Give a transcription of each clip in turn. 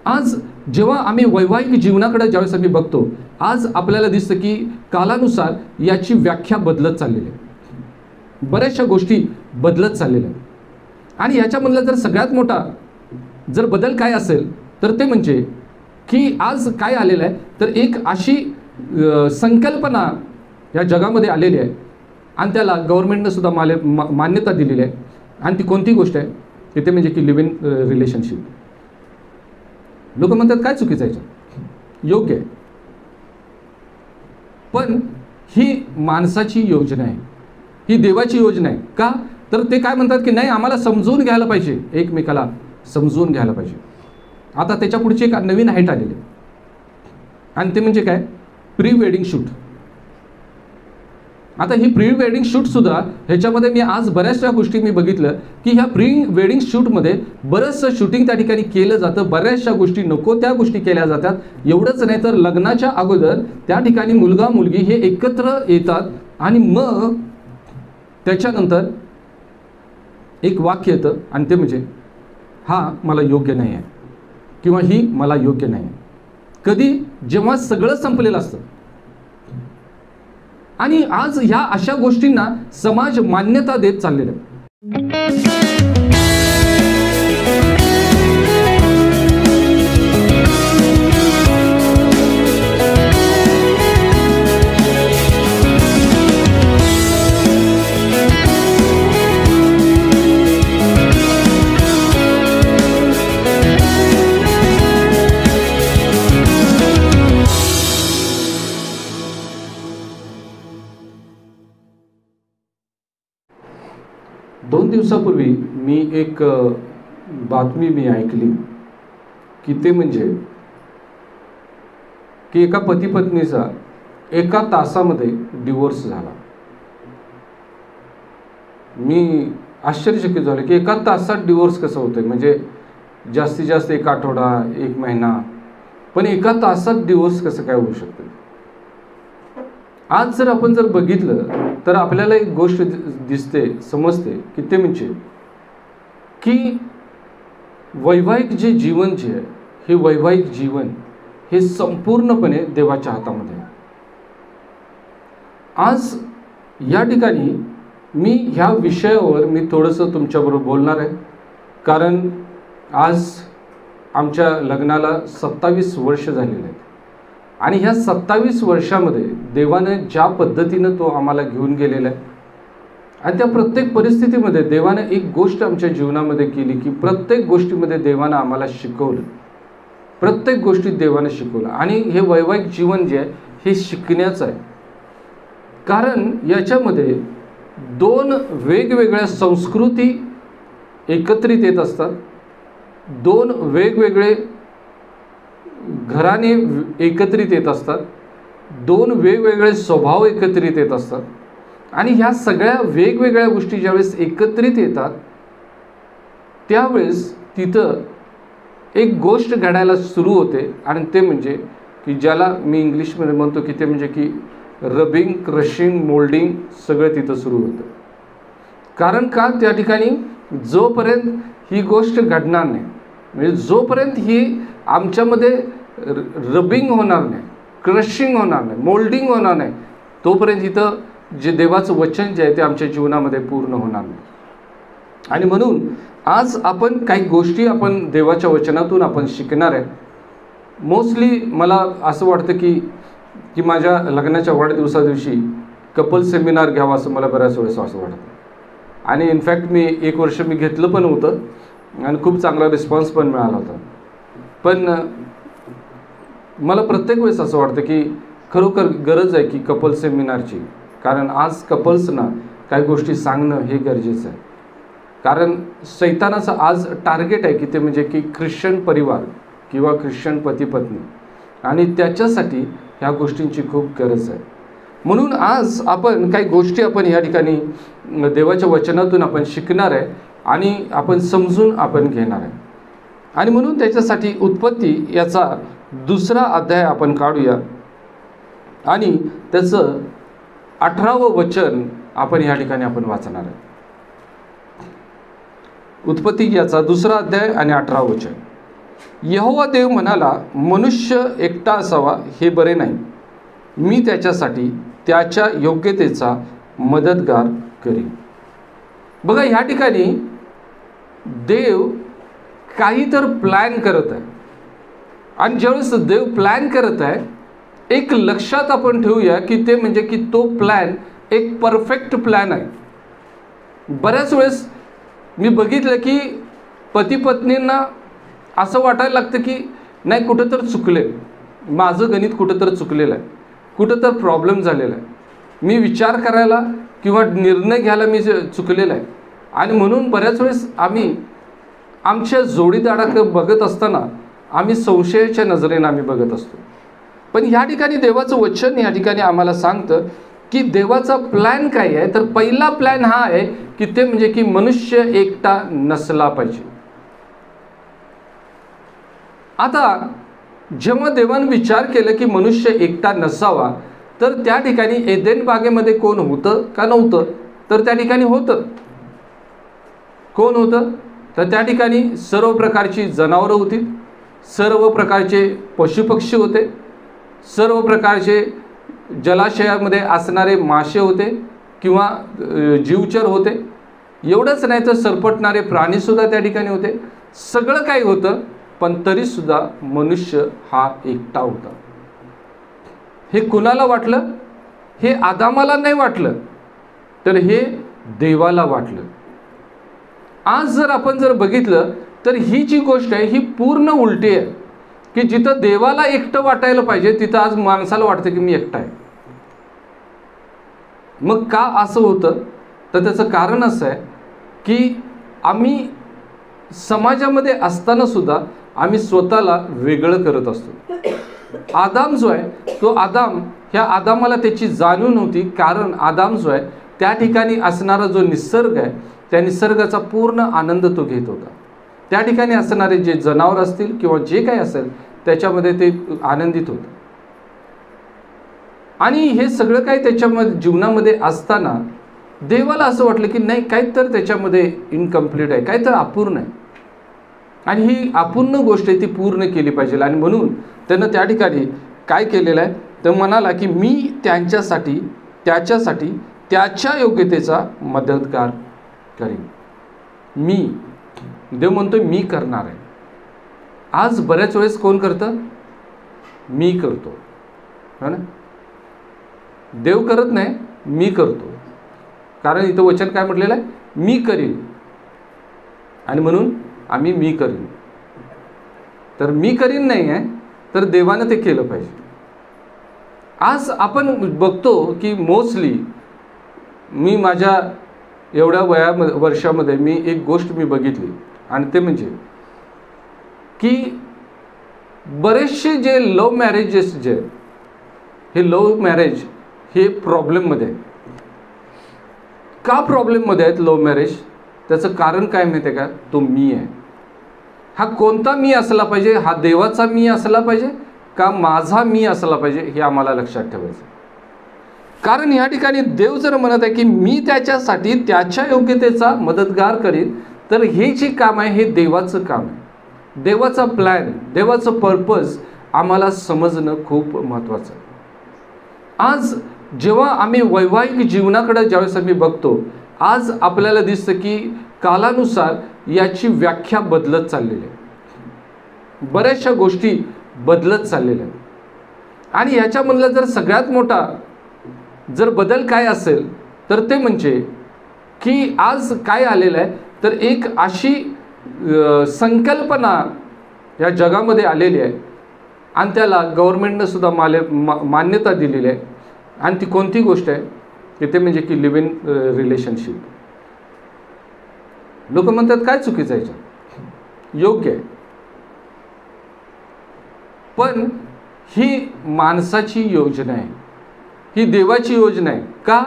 आज जेव्हा आम्ही वैवाहिक जीवनाकडे ज्यावेळेस आम्ही बघतो, आज आपल्याला दिसतं की कालानुसार याची व्याख्या बदलत चाललेली आहे, बऱ्याचशा गोष्टी बदलत चाललेल्या आहेत. आणि याच्यामधला जर सगळ्यात मोठा जर बदल काय असेल तर ते म्हणजे की आज काय आलेलं आहे, तर एक अशी संकल्पना या जगामध्ये आलेली आहे आणि त्याला गव्हर्नमेंटनं सुद्धा मान्यता दिलेली आहे. आणि ती कोणती गोष्ट आहे, ते म्हणजे की लिव्ह इन रिलेशनशिप. लोक म्हणतात काय चुकीचं आहे, योग्य आहे, पण ही माणसाची योजना आहे, ही देवाची योजना आहे. का तर ते काय म्हणतात की नाही, आम्हाला समजून घ्यायला पाहिजे, एकमेकाला समजून घ्यायला पाहिजे. आता त्याच्या पुढची एक नवीन हाईट आलेली आहे आणि ते म्हणजे काय, प्री वेडिंग शूट. आता ही प्री वेडिंग शूट सुद्धा ह्याच्यामध्ये मी आज बऱ्याचशा गोष्टी मी बघितलं की ह्या प्री वेडिंग शूटमध्ये बरंचसं शूटिंग त्या ठिकाणी केलं जातं, बऱ्याचशा गोष्टी नको त्या गोष्टी केल्या जातात. एवढंच नाही तर लग्नाच्या अगोदर त्या ठिकाणी मुलगा मुलगी हे एकत्र येतात आणि मग त्याच्यानंतर एक वाक्य येतं आणि ते म्हणजे हा मला योग्य नाही आहे किंवा ही मला योग्य नाही आहे. कधी जेव्हा सगळं संपलेलं असतं. आणि आज ह्या अशा गोष्टींना समाज मान्यता देत चाललेला आहे. दोन दिवसापूर्वी मी एक बातमी मी ऐकली की ते म्हणजे की एका पती पत्नीचा एका तासामध्ये डिवोर्स झाला. मी आश्चर्यचकित झालो की एका तासात डिवोर्स कसं होतंय, म्हणजे जास्तीत जास्त एक आठवडा एक महिना, पण एका तासात डिवोर्स कसं काय होऊ शकतं. आज जर आपण जर बघितलं तर आपल्याला एक गोष्ट दिसते, समजते की ते म्हणजे की वैवाहिक जे जीवन जे आहे, हे वैवाहिक जीवन हे संपूर्णपणे देवाच्या हातामध्ये आहे. आज या ठिकाणी मी ह्या विषयावर मी थोडंसं तुमच्याबरोबर बोलणार आहे, कारण आज आमच्या लग्नाला 27 वर्ष झालेले आहेत आणि ह्या 27 वर्षामध्ये देवानं ज्या पद्धतीनं तो आम्हाला घेऊन गेलेला आहे आणि त्या प्रत्येक परिस्थितीमध्ये देवानं एक गोष्ट आमच्या जीवनामध्ये केली की प्रत्येक गोष्टीमध्ये देवानं आम्हाला शिकवलं, प्रत्येक गोष्टीत देवानं शिकवलं. आणि हे वैवाहिक जीवन जे आहे हे शिकण्याचं आहे, कारण याच्यामध्ये दोन वेगवेगळ्या संस्कृती एकत्रित येत असतात, दोन वेगवेगळे घराणे एकत्रित येत असतात, दोन वेगवेगळे स्वभाव एकत्रित येत असतात. आणि ह्या सगळ्या वेगवेगळ्या गोष्टी ज्यावेळेस एकत्रित येतात त्यावेळेस तिथं एक गोष्ट घडायला सुरू होते आणि ते म्हणजे की ज्याला मी इंग्लिशमध्ये म्हणतो की ते म्हणजे की रबिंग, क्रशिंग, मोल्डिंग सगळं तिथं सुरू होतं. कारण का, त्या ठिकाणी जोपर्यंत ही गोष्ट घडणार नाही, म्हणजे जोपर्यंत ही आमच्यामध्ये रबिंग होणार नाही, क्रशिंग होणार नाही, मोल्डिंग होणार नाही, तोपर्यंत इथं जे देवाचं वचन जे आहे ते आमच्या जीवनामध्ये पूर्ण होणार नाही. आणि म्हणून आज आपण काही गोष्टी आपण देवाच्या वचनातून आपण शिकणार आहे. मोस्टली मला असं वाटतं की माझ्या लग्नाच्या वाढदिवसा दिवशी कपल सेमिनार घ्यावा असं मला बऱ्याच वेळेस असं वाटतं. आणि इनफॅक्ट मी 1 वर्ष मी घेतलं पण होतं आणि खूप चांगला रिस्पॉन्स पण मिळाला होता. पण मला प्रत्येक वेळेस असं वाटतं की खरोखर गरज आहे की कपल सेमिनारची, कारण आज कपल्सना काही गोष्टी सांगणं हे गरजेचं आहे. कारण शैतानाचं आज टार्गेट आहे की ते म्हणजे की ख्रिश्चन परिवार किंवा ख्रिश्चन पती पत्नी, आणि त्याच्यासाठी ह्या गोष्टींची खूप गरज आहे. म्हणून आज आपण काही गोष्टी आपण ह्या ठिकाणी देवाच्या वचनातून आपण शिकणार आहे आणि आपण समजून आपण घेणार आहे. आणि म्हणून त्याच्यासाठी उत्पत्ती याचा 2रा अध्याय आपण काढूया आणि त्याचं 18वं वचन आपण या ठिकाणी आपण वाचणार आहे. उत्पत्ती याचा 2रा अध्याय आणि 18वं वचन. यहोवा देव म्हणाला, मनुष्य एकटा असावा हे बरे नाही, मी त्याच्यासाठी त्याच्या योग्यतेचा मदतगार करीन. बघा, ह्या ठिकाणी देव काही तर प्लॅन करत आहे. आणि ज्यावेळेस देव प्लॅन करत आहे, एक लक्षात आपण ठेवूया की ते म्हणजे की तो प्लॅन एक परफेक्ट प्लॅन आहे. बऱ्याच वेळेस मी बघितलं की पती पत्नींना असं वाटायला लागतं की नाही, कुठं तर चुकले, माझं गणित कुठं तर चुकलेलं आहे, कुठं तर प्रॉब्लेम झालेला आहे, मी विचार करायला किंवा निर्णय घ्यायला मी चुकलेला आहे. आणि म्हणून बऱ्याच वेळेस आम्ही आमच्या जोडीदाराकडे बघत असताना आम्ही संशयाच्या नजरेनं आम्ही बघत असतो. पण ह्या ठिकाणी देवाचं वचन ह्या ठिकाणी आम्हाला सांगतं की देवाचा प्लॅन काय आहे. तर पहिला प्लॅन हा आहे की ते म्हणजे की मनुष्य एकटा नसला पाहिजे. आता जेव्हा देवाने विचार केला की मनुष्य एकटा नसावा, तर त्या ठिकाणी एदेन बागेमध्ये कोण होतं का नव्हतं? तर त्या ठिकाणी होतं. कोण होतं? तर त्या ठिकाणी सर्व प्रकारची जनावरं होती, सर्व प्रकारचे पशुपक्षी होते, सर्व प्रकारचे जलाशयामध्ये असणारे मासे होते किंवा जीवचर होते. एवढंच नाही तर सरपटणारे प्राणीसुद्धा त्या ठिकाणी होते. सगळं काही होतं, पण तरीसुद्धा मनुष्य हा एकटा होता. हे कुणाला वाटलं? हे आदामाला नाही वाटलं, तर हे देवाला वाटलं. आज जर आपण बघितलं तर ही जी गोष्ट आहे ही पूर्ण उलटी आहे, की जिथं देवाला एकटं वाटायला पाहिजे तिथं आज माणसाला वाटतं की मी एकटा आहे. मग का असं होतं? तर त्याचं कारण असं आहे की आम्ही समाजामध्ये असताना सुद्धा आम्ही स्वतःला वेगळं करत असतो. आदाम जो आहे तो ह्या आदामाला त्याची जाणीव नव्हती, कारण आदाम जो आहे त्या ठिकाणी असणारा जो निसर्ग आहे त्या निसर्गाचा पूर्ण आनंद तो घेत होता. त्या ठिकाणी असणारे जे जनावर असतील किंवा जे काही असेल त्याच्यामध्ये ते आनंदित होते. आणि हे सगळं काही त्याच्यामध्ये जीवनामध्ये असताना देवाला असं वाटलं की नाही, काही तर त्याच्यामध्ये इनकम्प्लीट आहे, काही तर अपूर्ण आहे, आणि ही अपूर्ण गोष्ट आहे ती पूर्ण केली पाहिजे. आणि म्हणून त्यानं त्या ठिकाणी काय केलेलं आहे? तर म्हणाला की मी त्याच्यासाठी त्याच्या योग्यतेचा मदतगार करीन. देव म्हणतोय मी करणार आहे. आज बऱ्याच वेळेस कोण करतं? मी करतो, हो ना. देव करत नाही, मी करतो. कारण इथं वचन काय म्हटलेलं आहे? मी करीन. आणि म्हणून आम्ही मी करीन. तर मी करीन नाही आहे, तर देवानं ते केलं पाहिजे. आज आपण बघतो की मोस्टली मी माझ्या एवढ्या वर्षामध्ये मी एक गोष्ट मी बघितली, आणि ते म्हणजे की बरेचसे जे लव्ह मॅरेजेस जे हे लव्ह मॅरेज हे प्रॉब्लेममध्ये आहे. का प्रॉब्लेममध्ये आहेत लव्ह मॅरेज? त्याचं कारण काय माहिती आहे का? तो मी आहे. हा कोणता मी असला पाहिजे? हा देवाचा मी असला पाहिजे का माझा मी असला पाहिजे? हे आम्हाला लक्षात ठेवायचं. कारण या ठिकाणी देव जर म्हणत आहे की मी त्याच्यासाठी त्याच्या योग्यतेचा मदतगार करीन, तर हे जे काम आहे हे देवाचं काम आहे. देवाचा प्लॅन, देवाचं पर्पज आम्हाला समजणं खूप महत्त्वाचं आहे. आज जेव्हा आम्ही वैवाहिक जीवनाकडे ज्यावेळेस आम्ही बघतो, आज आपल्याला दिसतं की कालानुसार याची व्याख्या बदलत चाललेली आहे. बऱ्याचशा गोष्टी बदलत चाललेल्या आहेत. आणि याच्यामधला जर सगळ्यात मोठा जर बदल काय असेल तर ते म्हणजे की आज काय आलेलं आहे, तर एक अशी संकल्पना या जगामध्ये आलेली आहे, आणि त्याला गव्हर्नमेंटनं सुद्धा मान्यता दिलेली आहे. आणि ती कोणती गोष्ट आहे की ते म्हणजे की लिव्ह इन रिलेशनशिप. लोक म्हणतात काय चुकीचं आहे याच्यात? योग्य आहे. पण ही माणसाची योजना आहे, ही देवाची योजना आहे. का?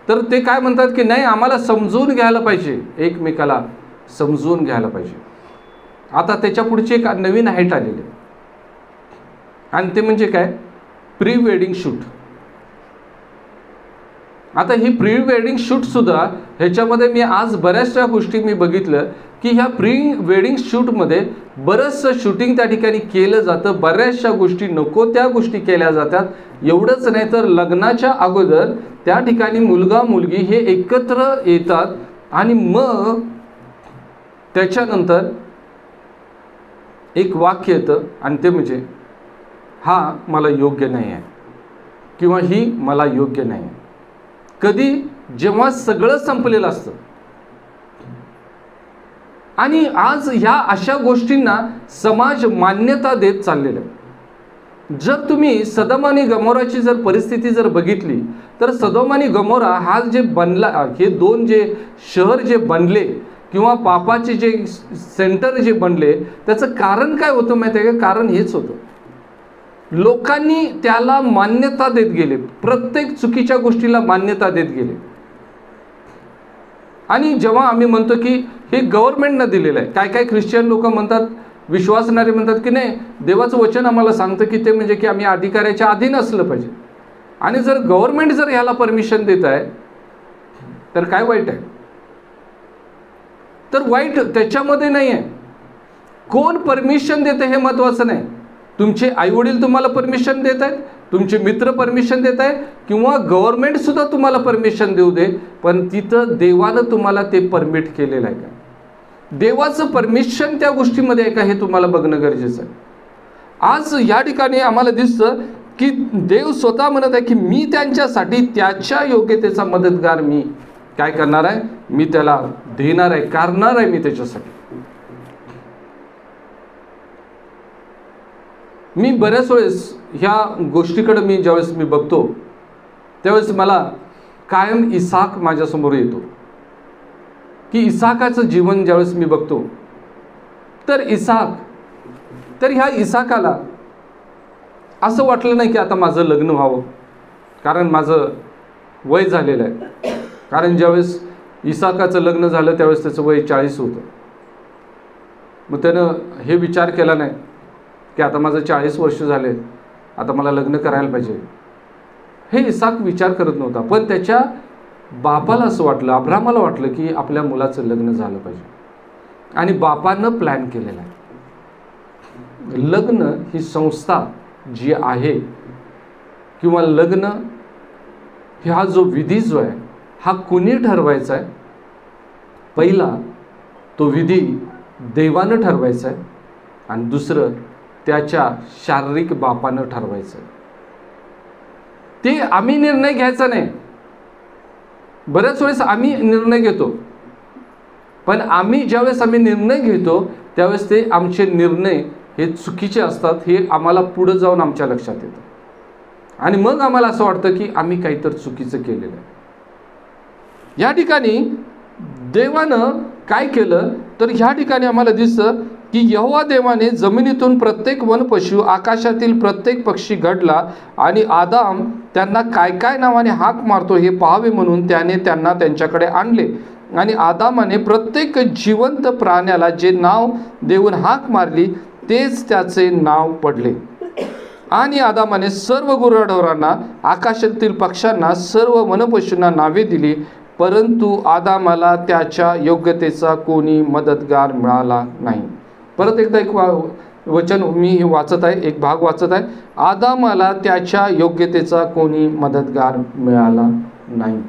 तर ते काय म्हणतात की नाही, आम्हाला समजून घ्यायला पाहिजे, एकमेकाला समजून घ्यायला पाहिजे. आता त्याच्या पुढची एक नवीन हाईट आलेली आहे, आणि ते म्हणजे काय? Pre wedding shoot. आता ही प्री वेडिंग शूटसुद्धा ह्याच्यामध्ये मी आज बऱ्याचशा गोष्टी मी बघितलं की ह्या प्री वेडिंग शूटमध्ये बरंचसं शूटिंग त्या ठिकाणी केलं जातं, बऱ्याचशा गोष्टी नको त्या गोष्टी केल्या जातात. एवढंच नाही तर लग्नाच्या अगोदर त्या ठिकाणी मुलगा मुलगी हे एकत्र येतात आणि मग त्याच्यानंतर एक वाक्य येतं आणि ते म्हणजे हा मला योग्य नाही आहे किंवा ही मला योग्य नाही आहे. कधी जेव्हा सगळं संपलेलं असतं. आणि आज ह्या अशा गोष्टींना समाज मान्यता देत चाललेला आहे. जर तुम्ही सदोम आणि गमोराची जर परिस्थिती जर बघितली तर सदोम आणि गमोरा हा जे बनला, हे दोन जे शहर जे बनले किंवा पापाचे जे सेंटर जे बनले, त्याचं कारण काय होतं माहिती आहे का? कारण हेच होतं, लोकांनी त्याला मान्यता देत गेले, प्रत्येक चुकीच्या गोष्टीला मान्यता देत गेले. आणि जेव्हा आम्ही म्हणतो की हे गव्हर्नमेंटनं दिलेलं आहे, काय काय ख्रिश्चन लोक म्हणतात, विश्वासणारे म्हणतात की नाही, देवाचं वचन आम्हाला सांगतं की ते म्हणजे की आम्ही अधिकाऱ्याच्या अधीन असलं पाहिजे. आणि जर गव्हर्नमेंट जर ह्याला परमिशन देत आहे तर काय वाईट आहे? तर वाईट त्याच्यामध्ये नाही आहे, कोण परमिशन देते हे महत्त्वाचं नाही. तुमचे आईवडील तुम्हाला परमिशन देत आहेत, तुमचे मित्र परमिशन देत आहेत किंवा गव्हर्नमेंटसुद्धा तुम्हाला परमिशन देऊ दे, पण तिथं देवानं तुम्हाला ते परमिट केलेलं आहे का? देवाचं परमिशन त्या गोष्टीमध्ये आहे का हे तुम्हाला बघणं गरजेचं आहे. आज या ठिकाणी आम्हाला दिसतं की देव स्वतः म्हणत आहे की मी त्यांच्यासाठी त्याच्या योग्यतेचा मदतगार मी काय करणार आहे, मी त्याला देणार आहे, करणार आहे मी त्याच्यासाठी. मी बऱ्याच वेळेस ह्या गोष्टीकडे मी ज्यावेळेस मी बघतो त्यावेळेस मला कायम इसाक माझ्यासमोर येतो की इसाकाचं जीवन ज्यावेळेस मी बघतो तर ह्या इसाकाला असं वाटलं नाही की आता माझं लग्न व्हावं, कारण माझं वय झालेलं आहे. कारण ज्यावेळेस इसाकाचं लग्न झालं त्यावेळेस त्याचं वय 40 होतं. मग त्यानं हे विचार केला नाही की आता माझं 40 वर्ष झाले, आता मला लग्न करायला पाहिजे. हे इसाक विचार करत नव्हता, पण त्याच्या बापाला असं वाटलं, अब्रामाला वाटलं की आपल्या मुलाचं लग्न झालं पाहिजे. आणि बापानं प्लॅन केलेला आहे. लग्न ही संस्था जी आहे किंवा लग्न हा जो विधी जो आहे हा कुणी ठरवायचा आहे? पहिला तो विधी देवानं ठरवायचा आहे आणि दुसरं त्याच्या शारीरिक बापानं ठरवायचं. ते आम्ही निर्णय घ्यायचा नाही. बऱ्याच वेळेस आम्ही निर्णय घेतो, पण आम्ही ज्यावेळेस आम्ही निर्णय घेतो त्यावेळेस ते आमचे निर्णय हे चुकीचे असतात, हे आम्हाला पुढे जाऊन आमच्या लक्षात येतं. आणि मग आम्हाला असं वाटतं की आम्ही काहीतरी चुकीचं केलेलं आहे. या ठिकाणी देवानं काय केलं तर ह्या ठिकाणी आम्हाला दिसतं की यहोवा देवाने जमिनीतून प्रत्येक वनपशु, आकाशातील प्रत्येक पक्षी घडला आणि आदाम त्यांना काय काय नावाने हाक मारतो हे पाहावे म्हणून त्याने त्यांना त्यांच्याकडे आणले. आणि आदामाने प्रत्येक जिवंत प्राण्याला जे नाव देऊन हाक मारली तेच त्याचे नाव पडले. आणि आदामाने सर्व गुराढोरांना, आकाशातील पक्ष्यांना, सर्व वनपशूंना नावे दिली, परंतु आदामाला त्याच्या योग्यतेचा कोणी मदतगार मिळाला नाही. परत एकदा एक वचन मी वाचत आहे, एक भाग वाचत आहे. आदामाला त्याच्या योग्यतेचा कोणी मदतगार मिळाला नाही.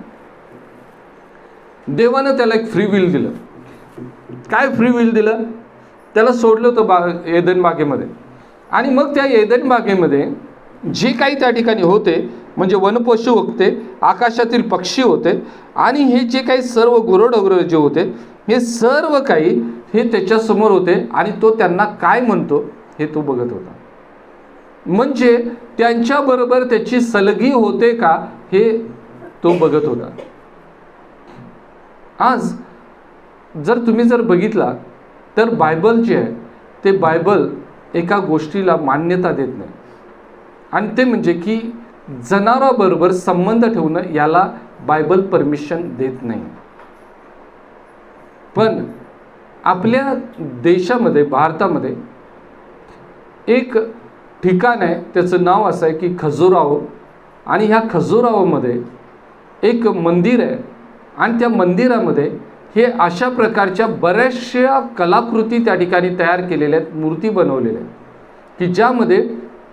देवानं त्याला एक फ्री विल दिलं. काय फ्री विल दिलं? त्याला सोडलं होतं एदन बागेमध्ये. आणि मग त्या एदन बागेमध्ये जे काही त्या ठिकाणी होते म्हणजे वनपशु होते, आकाशातील पक्षी होते आणि हे जे काही सर्व गुरढोरं जे होते हे सर्व काही हे त्याच्यासमोर होते आणि तो त्यांना काय म्हणतो हे तो बघत होता. म्हणजे त्यांच्याबरोबर त्याची सलगी होते का हे तो बघत होता. आज जर तुम्ही जर बघितला तर बायबल जे आहे ते बायबल एका गोष्टीला मान्यता देत नाही आणि ते म्हणजे की जनावराबरोबर संबंध ठेवणं याला बायबल परमिशन देत नाही. पण आपल्या देशामध्ये, भारतामध्ये एक ठिकाण आहे, त्याचं नाव असं आहे की खजुराहो. आणि ह्या खजुराहोमध्ये एक मंदिर आहे आणि त्या मंदिरामध्ये हे अशा प्रकारच्या बऱ्याचशा कलाकृती त्या ठिकाणी तयार केलेल्या आहेत, मूर्ती बनवलेल्या आहेत की ज्यामध्ये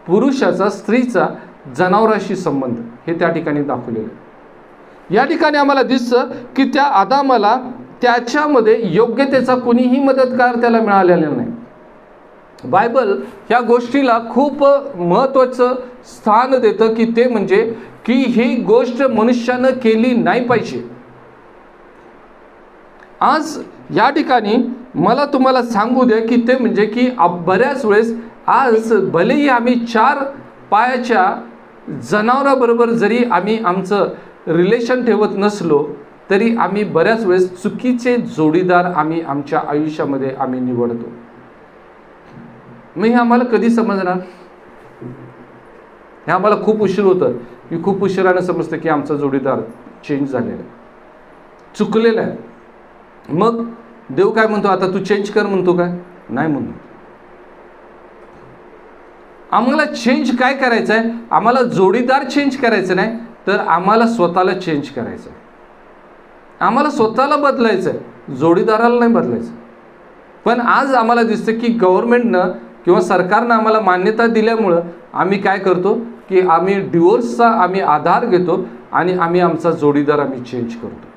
पुरुषाचा स्त्रीचा जनावराशी संबंध हे त्या ठिकाणी दाखवलेलं आहे. या ठिकाणी आम्हाला दिसतं की त्या आदामाला त्याच्यामध्ये योग्यतेचा कुणीही मदतगार त्याला मिळालेला नाही. बायबल ह्या गोष्टीला खूप महत्त्वाचं स्थान देतं की ते म्हणजे की ही गोष्ट मनुष्यानं केली नाही पाहिजे. आज या ठिकाणी मला तुम्हाला सांगू द्या की ते म्हणजे की बऱ्याच वेळेस आज भलेही आम्ही 4 पायाच्या जनावराबरोबर जरी आम्ही आमचं रिलेशन ठेवत नसलो तरी आम्ही बऱ्याच वेळेस चुकीचे जोडीदार आम्ही आमच्या आयुष्यामध्ये आम्ही निवडतो. मग हे आम्हाला कधी समजणार? हे आम्हाला खूप उशीर होतं की खूप उशिरानं समजतं की आमचा जोडीदार चेंज झालेला आहे, चुकलेला आहे. मग देव काय म्हणतो? आता तू चेंज कर म्हणतो काय? नाही म्हणतो. आम्हाला चेंज काय करायचं आहे? आम्हाला जोडीदार चेंज करायचं नाही तर आम्हाला स्वतःला चेंज करायचं आहे. आम्हाला स्वतःला बदलायचं आहे, जोडीदाराला नाही बदलायचं. पण आज आम्हाला दिसतं की गव्हर्नमेंटनं किंवा सरकारनं आम्हाला मान्यता दिल्यामुळं आम्ही काय करतो की आम्ही डिवोर्सचा आम्ही आधार घेतो आणि आम्ही आमचा जोडीदार आम्ही चेंज करतो.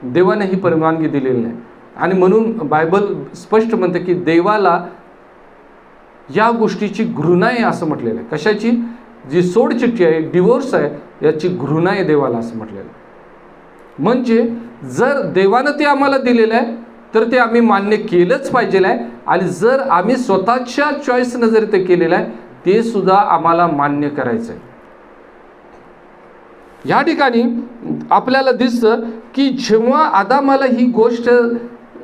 देवाने ही परवानगी दिलेली नाही आणि म्हणून बायबल स्पष्ट म्हणते की देवाला या गोष्टीची घृणा आहे असं म्हटलेलं आहे. कशाची? जी सोडचिठ्ठी आहे, डिवोर्स आहे, याची घृणा आहे देवाला असं म्हटलेलं आहे. म्हणजे जर देवानं ते आम्हाला दिलेलं आहे तर ते आम्ही मान्य केलंच पाहिजे आहे आणि जर आम्ही स्वतःच्या चॉईसनं जर ते केलेलं आहे ते सुद्धा आम्हाला मान्य करायचं आहे. या ठिकाणी आपल्याला दिसतं की जेव्हा आदामाला ही गोष्ट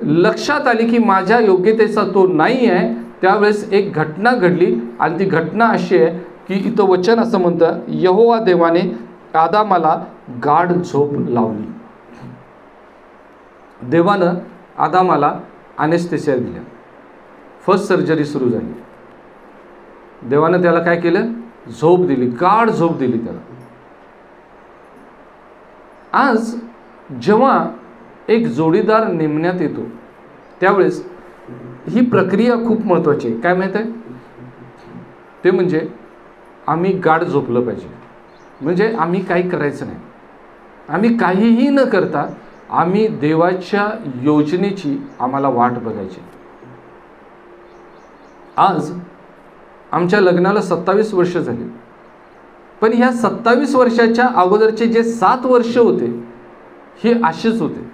लक्षात आली की माझ्या योग्यतेचा तो नाही आहे त्यावेळेस एक घटना घडली आणि ती घटना अशी आहे की इथं वचन असं म्हणतं, यहोवा देवाने आदामाला गाढ झोप लावली. देवानं आदामाला अनेस्थेसिया दिल्या. फर्स्ट सर्जरी सुरू झाली. देवानं त्याला काय केलं? झोप दिली, गाढ झोप दिली त्याला. आज जेव्हा एक जोडीदार नेमण्यात येतो त्यावेळेस ही प्रक्रिया खूप महत्त्वाची आहे. काय माहीत आहे? ते म्हणजे आम्ही गाढ झोपलं पाहिजे. म्हणजे आम्ही काही करायचं नाही, आम्ही काहीही न करता आम्ही देवाच्या योजनेची आम्हाला वाट बघायची. आज आमच्या लग्नाला 27 वर्ष झाली, पण ह्या 27 वर्षाच्या अगोदरचे जे 7 वर्ष होते हे असेच होते.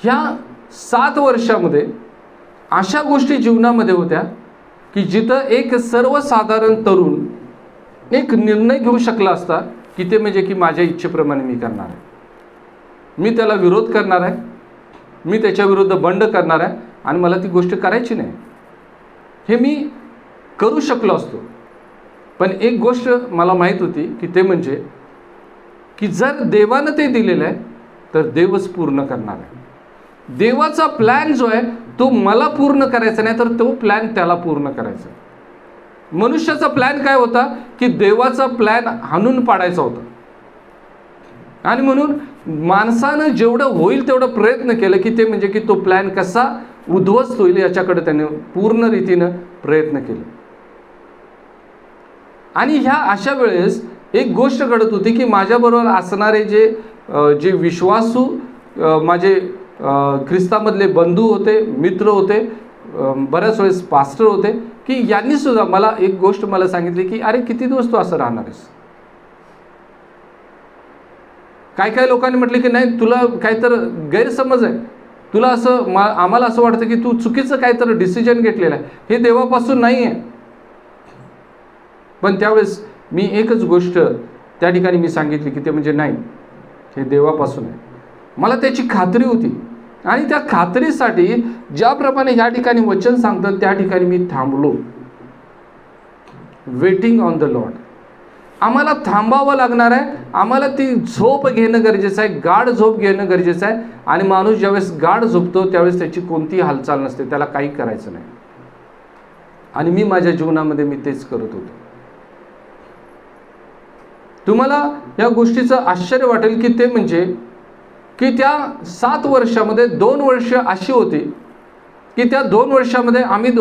ह्या 7 वर्षामध्ये अशा गोष्टी जीवनामध्ये होत्या की जिथं एक सर्वसाधारण तरुण एक निर्णय घेऊ शकला असता की ते म्हणजे की माझ्या इच्छेप्रमाणे मी करणार आहे, मी त्याला विरोध करणार आहे, मी त्याच्या विरुद्ध बंड करणार आहे आणि मला ती गोष्ट करायची नाही, हे मी करू शकलो असतो. पण एक गोष्ट मला माहीत होती की ते म्हणजे की जर देवानं ते दिलेलं आहे तर देवच पूर्ण करणार आहे. देवाचा प्लॅन जो आहे तो मला पूर्ण करायचा नाही तर तो प्लॅन त्याला पूर्ण करायचा. मनुष्याचा प्लॅन काय होता की देवाचा प्लॅन हाणून पाडायचा होता आणि म्हणून माणसानं जेवढं होईल तेवढं प्रयत्न केलं की ते म्हणजे की तो प्लॅन कसा उद्ध्वस्त होईल याच्याकडे त्याने पूर्ण रीतीनं प्रयत्न केले. आणि ह्या अशा वेळेस एक गोष्ट घडत होती की माझ्याबरोबर असणारे जे विश्वासू माझे ख्रिस्तामधले बंधू होते, मित्र होते, बऱ्याच वेळेस पास्टर होते की यांनी सुद्धा मला एक गोष्ट मला सांगितली की अरे किती दिवस तू असं राहणार आहेस. काय लोकांनी म्हटले की नाही तुला काहीतरी गैरसमज आहे, तुला असं आम्हाला असं वाटतं की तू चुकीचं काहीतरी डिसिजन घेतलेलं आहे, हे देवापासून नाही आहे. पण त्यावेळेस मी एकच गोष्ट त्या ठिकाणी मी सांगितली की ते म्हणजे नाही, हे देवापासून आहे. मला त्याची खात्री होती आणि त्या खात्रीसाठी ज्याप्रमाणे ह्या ठिकाणी वचन सांगतात त्या ठिकाणी मी थांबलो. Waiting on the Lord. आम्हाला थांबावं लागणार आहे, आम्हाला ती झोप घेणं गरजेचं आहे, गाढ झोप घेणं गरजेचं आहे. आणि माणूस ज्यावेळेस गाढ झोपतो त्यावेळेस त्याची कोणतीही हालचाल नसते, त्याला काही करायचं नाही. आणि मी माझ्या जीवनामध्ये मी तेच करत होतो. तुम्हाला या गोष्टीचं आश्चर्य वाटेल की ते म्हणजे की त्या 7 वर्षामध्ये 2 वर्ष अशी होती की त्या 2 वर्षामध्ये आम्ही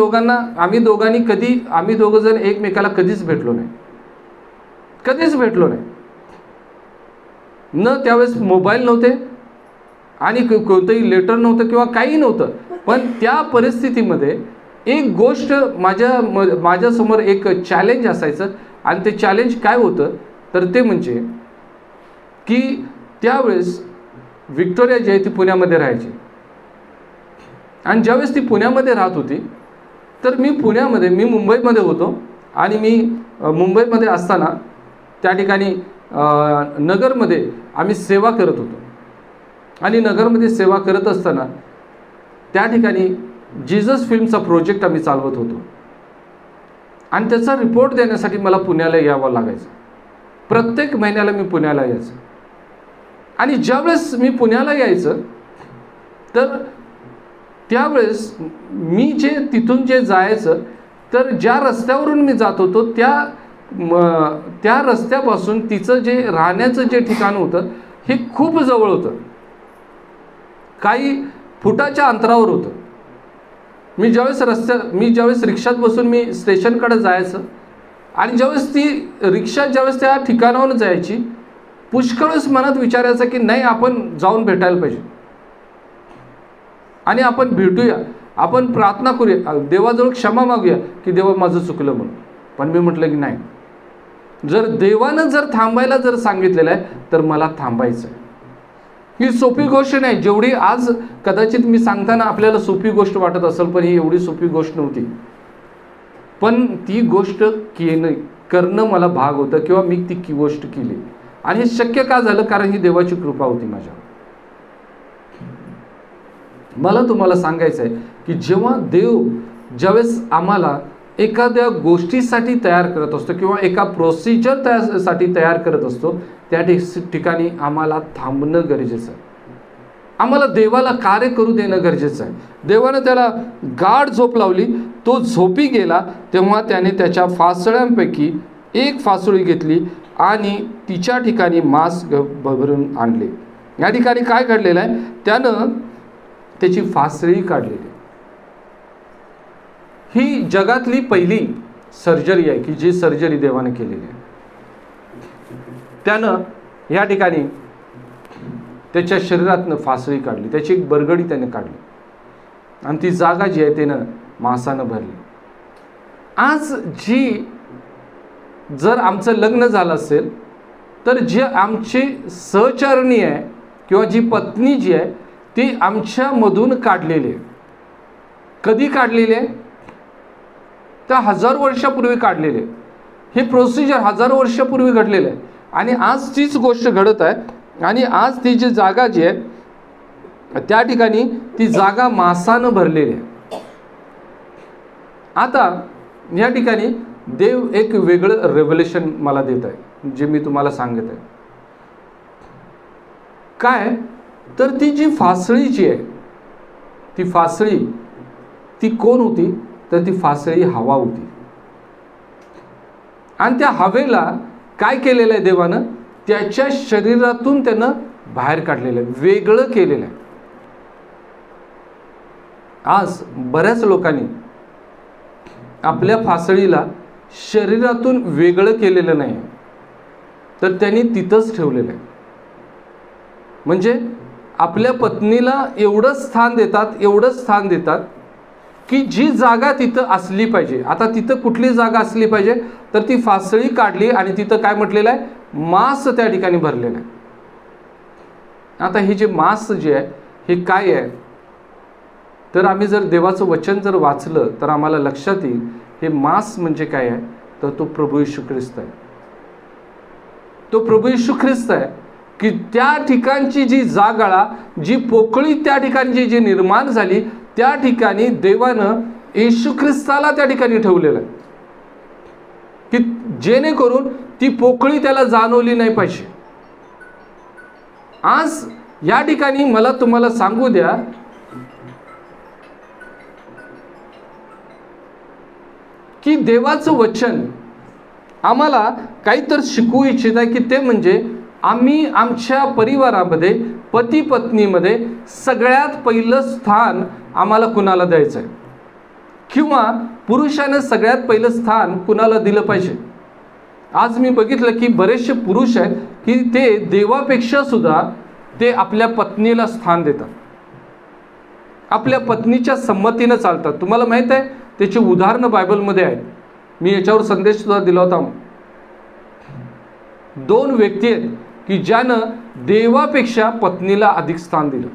दोघं जण एकमेकाला कधीच भेटलो नाही, कधीच भेटलो नाही. न त्यावेळेस मोबाईल नव्हते आणि कोणतंही लेटर नव्हतं किंवा काही नव्हतं. पण त्या परिस्थितीमध्ये एक गोष्ट माझ्यासमोर एक चॅलेंज असायचं. आणि ते चॅलेंज काय होतं तर ते म्हणजे की त्यावेळेस व्हिक्टोरिया जी आहे ती पुण्यामध्ये राहायची. आणि ज्यावेळेस ती पुण्यामध्ये राहत होती तर मी मुंबईमध्ये होतो. आणि मी मुंबईमध्ये असताना त्या ठिकाणी नगरमध्ये आम्ही सेवा करत होतो. आणि नगरमध्ये सेवा करत असताना त्या ठिकाणी जीसस फिल्मचा प्रोजेक्ट आम्ही चालवत होतो. आणि त्याचा रिपोर्ट देण्यासाठी मला पुण्याला यावं लागायचं. प्रत्येक महिन्याला मी पुण्याला यायचं. आणि ज्यावेळेस मी पुण्याला यायचं तर त्यावेळेस मी तिथून जायचं तर ज्या रस्त्यावरून मी जात होतो त्या रस्त्यापासून तिचं जे राहण्याचं जे ठिकाण होतं हे खूप जवळ होतं, काही फुटाच्या अंतरावर होतं. मी ज्यावेळेस रिक्षात बसून मी स्टेशनकडे जायचं आणि ज्यावेळेस ती रिक्षा त्या ठिकाणावर जायची पुष्कळ वेळेस मनात विचारायचं की नाही आपण जाऊन भेटायला पाहिजे आणि आपण भेटूया, आपण प्रार्थना करूया, देवाजवळ क्षमा मागूया की देवा माझं चुकलं म्हणून. पण मी म्हटलं की नाही, जर देवानं थांबायला सांगितलेलं आहे तर मला थांबायचं आहे. ही सोपी गोष्ट नाही. जेवढी आज कदाचित मी सांगताना आपल्याला सोपी गोष्ट वाटत असेल पण ही एवढी सोपी गोष्ट नव्हती. पण ती गोष्ट करणं मला भाग होतं किंवा मी ती गोष्ट केली. आणि हे शक्य का झालं कारण ही देवाची कृपा होती माझ्यावर. मला तुम्हाला सांगायचं आहे की जेव्हा देव ज्यावेळेस आम्हाला एखाद्या गोष्टीसाठी तयार करत असतो किंवा एका प्रोसिजर साठी तयार करत असतो त्या ठिकाणी आम्हाला थांबणं गरजेचं आहे. आम्हाला देवाला कार्य करू देणं गरजेचं आहे. देवानं त्याला गाढ झोप लावली, तो झोपी गेला तेव्हा त्याने त्याच्या फासळ्यांपैकी एक फासळी घेतली आणि तिच्या ठिकाणी मांस भरून आणले. या ठिकाणी काय घडलेलं आहे, त्यानं त्याची फासळी काढलेली. ही जगातली पहिली सर्जरी आहे की जी सर्जरी देवाने केलेली आहे. त्यानं या ठिकाणी त्याच्या शरीरातनं फासळी काढली, त्याची एक बरगडी त्याने काढली आणि ती जागा जी आहे त्यानं मांसानं भरली. आज जर आमचं लग्न झालं असेल तर जे आमची सहचरणी आहे किंवा जी पत्नी जी आहे ती आमच्यामधून काढलेली आहे. कधी काढलेली आहे, त्या 1000 वर्षापूर्वी काढलेले. हे प्रोसिजर 1000 वर्षापूर्वी घडलेलं आहे आणि आज तीच गोष्ट घडत आहे. आणि आज ती जी जागा जी आहे त्या ठिकाणी ती जागा मांसानं भरलेली आहे. आता या ठिकाणी देव एक वेगळं रेव्हलेशन मला देत आहे जे मी तुम्हाला सांगत आहे. काय तर ती जी फासळी जी आहे ती फासळी ती कोण होती तर ती फासळी हवा होती. आणि त्या हवेला काय केलेलं आहे देवानं, त्याच्या शरीरातून त्यानं बाहेर काढलेलं आहे, वेगळं केलेलं आहे. आज बऱ्याच लोकांनी आपल्या फासळीला शरीरातून वेगळं केलेलं नाही तर त्यांनी तिथंच ठेवलेलं आहे. म्हणजे आपल्या पत्नीला एवढं स्थान देतात की जी जागा तिथं असली पाहिजे. आता तिथं कुठली जागा असली पाहिजे तर ती फासळी काढली आणि तिथं काय म्हटलेलं आहे, मांस त्या ठिकाणी भरलेलं आहे. आता हे जे मांस जे आहे हे काय आहे तर आम्ही जर देवाचं वचन जर वाचलं तर आम्हाला लक्षात येईल हे मांस म्हणजे काय आहे तर तो प्रभू येशू ख्रिस्त आहे. तो प्रभू येशू ख्रिस्त आहे की त्या ठिकाणची जी जागाळा जी पोकळी त्या ठिकाणी जी निर्माण झाली त्या ठिकाणी देवानं येशू ख्रिस्ताला त्या ठिकाणी ठेवलेलं आहे की जेणेकरून ती पोकळी त्याला जाणवली नाही पाहिजे. आज या ठिकाणी मला तुम्हाला सांगू द्या की देवाचं वचन आम्हाला काहीतरी शिकवू इच्छित आहे, की ते म्हणजे आम्ही आमच्या परिवारामध्ये पती पत्नीमध्ये सगळ्यात पहिलं स्थान आम्हाला कुणाला द्यायचं आहे, किंवा पुरुषाने सगळ्यात पहिलं स्थान कुणाला दिलं पाहिजे. आज मी बघितलं की बरेचसे पुरुष आहेत की ते देवापेक्षा सुद्धा ते आपल्या पत्नीला स्थान देतात, आपल्या पत्नीच्या संमतीनं चालतात. तुम्हाला माहीत आहे त्याची उदाहरणं बायबलमध्ये आहेत. मी याच्यावर संदेश सुद्धा दिला होता. 2 व्यक्ती आहेत की ज्यानं देवापेक्षा पत्नीला अधिक स्थान दिलं.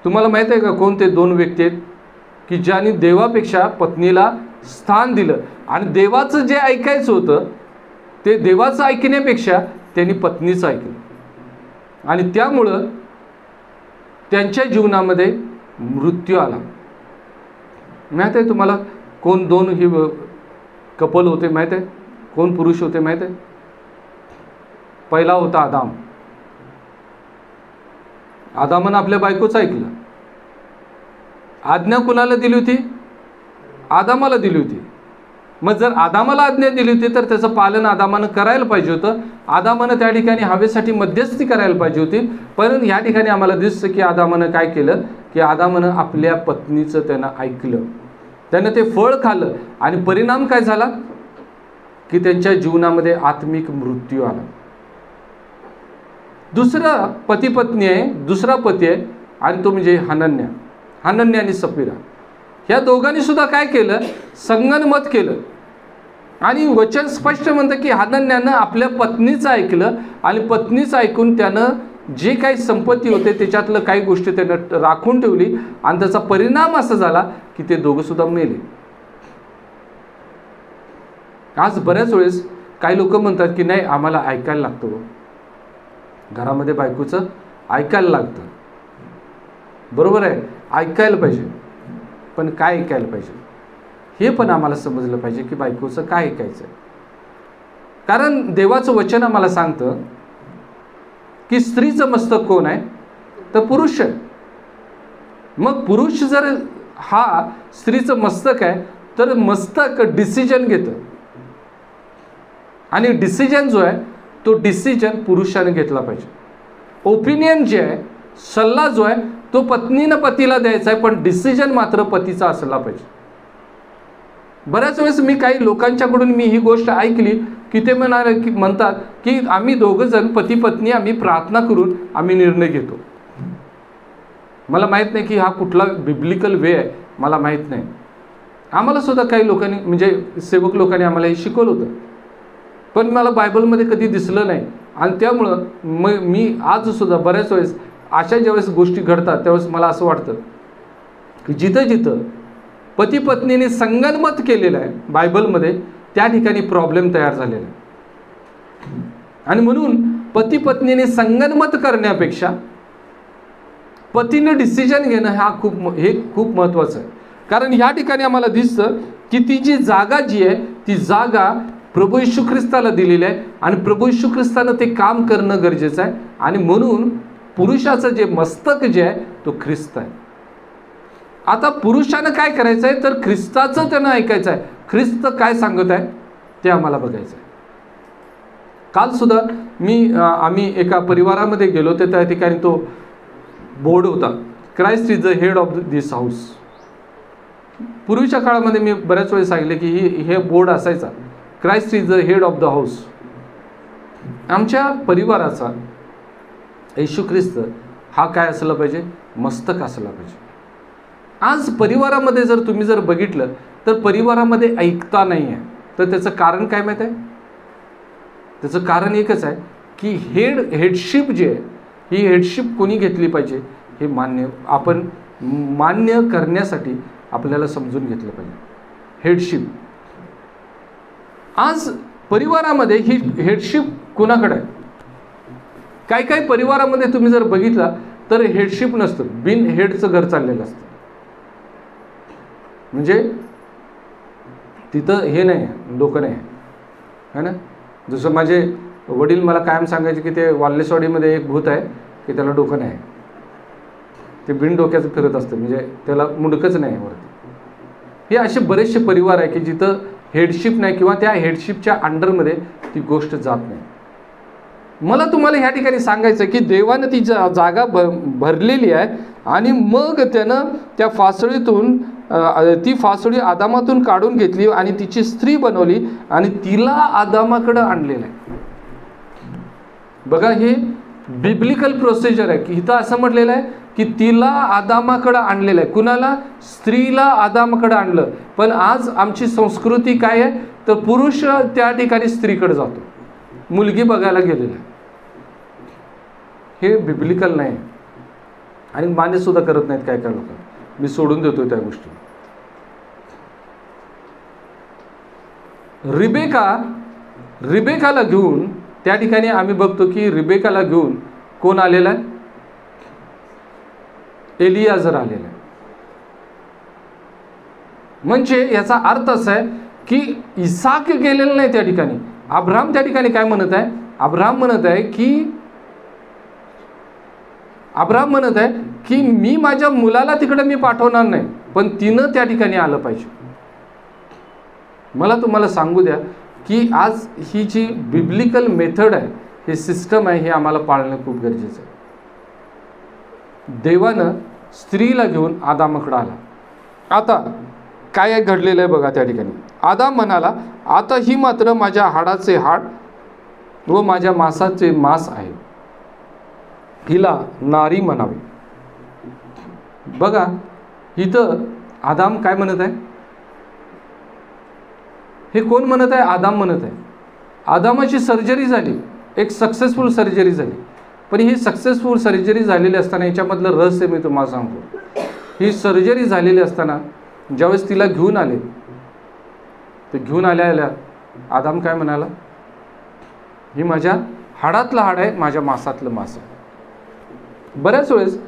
तुम्हाला माहित आहे का कोण ते 2 व्यक्ती आहेत की ज्यांनी देवापेक्षा पत्नीला स्थान दिलं, आणि देवाचं जे ऐकायचं होतं ते देवाचं ऐकण्यापेक्षा त्यांनी पत्नीचं ऐकलं, आणि त्यामुळं त्यांच्या जीवनामध्ये मृत्यू आला. माहीत आहे तुम्हाला कोण 2 ही कपल होते? माहीत आहे कोण पुरुष होते? माहीत आहे? पहिला होता आदाम. आदामानं आपल्या बायकोचं ऐकलं. आज्ञा कुणाला दिली होती? आदामाला दिली होती. मग जर आदामाला आज्ञा दिली होती तर त्याचं पालन आदामानं करायला पाहिजे होतं. आदामानं त्या ठिकाणी हवेसाठी मध्यस्थी करायला पाहिजे होती. पण या ठिकाणी आम्हाला दिसतं की आदामानं काय केलं, की आदामानं आपल्या पत्नीचं त्यानं ऐकलं, त्यानं ते फळ खाल्लं, आणि परिणाम काय झाला की त्यांच्या जीवनामध्ये आत्मिक मृत्यू आला. दुसरा पती पत्नी आहे, दुसरा पती आहे, आणि तो म्हणजे हनन्या आणि सफीरा. ह्या दोघांनी सुद्धा काय केलं? संगनमत केलं. आणि वचन स्पष्ट म्हणतं की हनन्यानं आपल्या पत्नीचं ऐकलं, आणि पत्नीचं ऐकून त्यानं जे काही संपत्ती होते त्याच्यातलं काही गोष्टी त्यानं राखून ठेवली, आणि त्याचा परिणाम असा झाला की ते दोघं सुद्धा मेले. आज बऱ्याच वेळेस काही लोक म्हणतात की नाही, आम्हाला ऐकायला लागतं, घरामध्ये बायकोचं ऐकायला लागतं. बरोबर आहे, ऐकायला पाहिजे, पण काय ऐकायला पाहिजे हे पण आम्हाला समजलं पाहिजे की बायकोचं काय ऐकायचं आहे. कारण देवाचं वचन आम्हाला सांगतं की स्त्रीचं मस्तक कोण आहे? तर पुरुष आहे. मग पुरुष जर हा स्त्रीचं मस्तक आहे तर मस्तक डिसिजन घेतं, आणि डिसिजन जो आहे तो डिसिजन पुरुषाने घेतला पाहिजे. ओपिनियन जे आहे, सल्ला जो आहे तो पत्नीनं पतीला द्यायचा आहे, पण डिसिजन मात्र पतीचा असला पाहिजे. बऱ्याच वेळेस मी काही लोकांच्याकडून मी ही गोष्ट ऐकली की ते म्हणतात की आम्ही दोघं जण पती पत्नी आम्ही प्रार्थना करून आम्ही निर्णय घेतो. मला माहीत नाही की हा कुठला बिब्लिकल वे आहे, मला माहीत नाही. आम्हाला सुद्धा काही लोकांनी म्हणजे सेवक लोकांनी आम्हाला हे शिकवलं होतं, पण मला बायबलमध्ये कधी दिसलं नाही. आणि त्यामुळं मी आज सुद्धा बऱ्याच वेळेस अशा ज्यावेळेस गोष्टी घडतात त्यावेळेस मला असं वाटतं की जिथं जिथं पती पत्नीने संगनमत केलेलं आहे बायबलमध्ये, त्या ठिकाणी प्रॉब्लेम तयार झालेला आहे. आणि म्हणून पती पत्नीने संगनमत करण्यापेक्षा पतीने डिसिजन घेणं हे खूप महत्त्वाचं आहे. कारण ह्या ठिकाणी आम्हाला दिसतं की ती जी जागा जी आहे ती जागा प्रभू येशू ख्रिस्ताला दिलेली आहे, आणि प्रभू येशू ख्रिस्तानं ते काम करणं गरजेचं आहे. आणि म्हणून पुरुषाचं जे मस्तक जे आहे तो ख्रिस्त आहे. आता पुरुषानं काय करायचं आहे तर ख्रिस्ताचं त्यानं ऐकायचं आहे. ख्रिस्त काय सांगत आहे ते आम्हाला बघायचं आहे. काल सुद्धा आम्ही एका परिवारामध्ये गेलो, तर त्या ठिकाणी तो बोर्ड होता, Christ is the head of this house. पूर्वीच्या काळामध्ये मी बऱ्याच वेळेस सांगितले की हे बोर्ड असायचा, Christ is the head of the house. आमच्या परिवाराचा येशू ख्रिस्त हा काय असला पाहिजे? मस्तक असला पाहिजे. आज परिवारामध्ये जर तुम्ही बघितलं तर परिवारामध्ये ऐकता नाही आहे, तर त्याचं कारण काय माहीत आहे? त्याचं कारण एकच आहे की हेडशिप जी आहे ही हेडशिप कोणी घेतली पाहिजे हे आपण मान्य करण्यासाठी आपल्याला समजून घेतलं पाहिजे. हेडशिप आज परिवारामध्ये ही हेडशिप कुणाकडे आहे? काही परिवारामध्ये तुम्ही जर बघितला तर हेडशिप नसतं, बिन हेडचं घर चाललेलं असतं. म्हणजे तिथं हे नाही आहे, डोकं नाही आहे ना. जसं माझे वडील मला कायम सांगायचे की ते वाल्लेसवाडीमध्ये एक भूत आहे की त्याला डोकं नाही, ते बिन डोक्याचं फिरत असतं, म्हणजे त्याला मुंडकच नाही वरती. हे असे बरेचसे परिवार आहे की जिथं हेडशिप नाही किंवा त्या हेडशिपच्या अंडरमध्ये ती गोष्ट जात नाही. मला तुम्हाला ह्या ठिकाणी सांगायचं की देवानं ती जागा भरलेली आहे आणि मग त्यानं त्या फासळीतून ती फासळी आदामातून काढून घेतली आणि तिची स्त्री बनवली आणि तिला आदामाकडं आणलेलं आहे. बघा, हे बिब्लिकल प्रोसिजर आहे की इथं असं म्हटलेलं आहे की तिला आदामाकडं आणलेलं आहे. कुणाला? स्त्रीला आदामाकडं आणलं. पण आज आमची संस्कृती काय आहे तर पुरुष त्या ठिकाणी स्त्रीकडे जातो, मुलगी बघायला गेलेला आहे. हे बिब्लिकल नाही आणि मान्य सुद्धा करत नाहीत काय काय लोक. मी सोडून देतो त्या गोष्टी. रिबेकाला घेऊन त्या ठिकाणी आम्ही बघतो की रिबेकाला घेऊन कोण आलेला आहे? एलियाजर आलेला आहे. म्हणजे याचा अर्थ असा आहे की इसाक गेलेला नाही त्या ठिकाणी. अब्राहम त्या ठिकाणी काय म्हणत आहे? अब्राहम म्हणत आहे की मी माझ्या मुलाला तिकडे मी पाठवणार नाही, पण तिनं त्या ठिकाणी आलं पाहिजे. मला तुम्हाला सांगू द्या की आज ही जी बिब्लिकल मेथड आहे, हे सिस्टम आहे, हे आम्हाला पाळणं खूप गरजेचं आहे. देवानं स्त्रीला घेऊन आदामाकडं आला. आता काय घडलेलं आहे बघा त्या ठिकाणी. आदाम म्हणाला, आता ही मात्र माझ्या हाडाचे हाड व माझ्या मांसाचे मांस आहे, हिला नारी म्हणावे. बघा, इथं आदाम काय म्हणत आहे? हे कोण म्हणत आहे? आदाम म्हणत आहे. आदामाची सर्जरी झाली, एक सक्सेसफुल सर्जरी झाली. पण ही सक्सेसफुल सर्जरी झालेली असताना याच्यामधलं रहस्य मी तुम्हाला सांगतो. ही सर्जरी झालेली असताना ज्यावेळेस तिला घेऊन आले, तर घेऊन आल्या आदाम काय म्हणाला? ही माझ्या हाडातलं हाड आहे, माझ्या मांसातलं मांस आहे. बऱ्याच वेळेस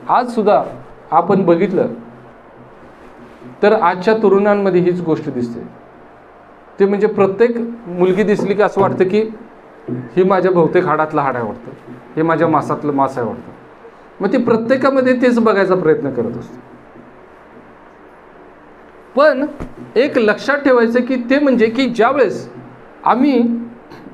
आज सुद्धा आपण बघितलं तर आजच्या तरुणांमध्ये हीच गोष्ट दिसते. ते म्हणजे प्रत्येक मुलगी दिसली की असं वाटतं की ही माझ्या बहुतेक हाडातलं हाड आहे वाटतं, हे माझ्या मांसातलं मांस आहे वाटतं. मग ती प्रत्येकामध्ये तेच बघायचा प्रयत्न करत असतो. पण एक लक्षात ठेवायचं की ते म्हणजे की ज्यावेळेस आम्ही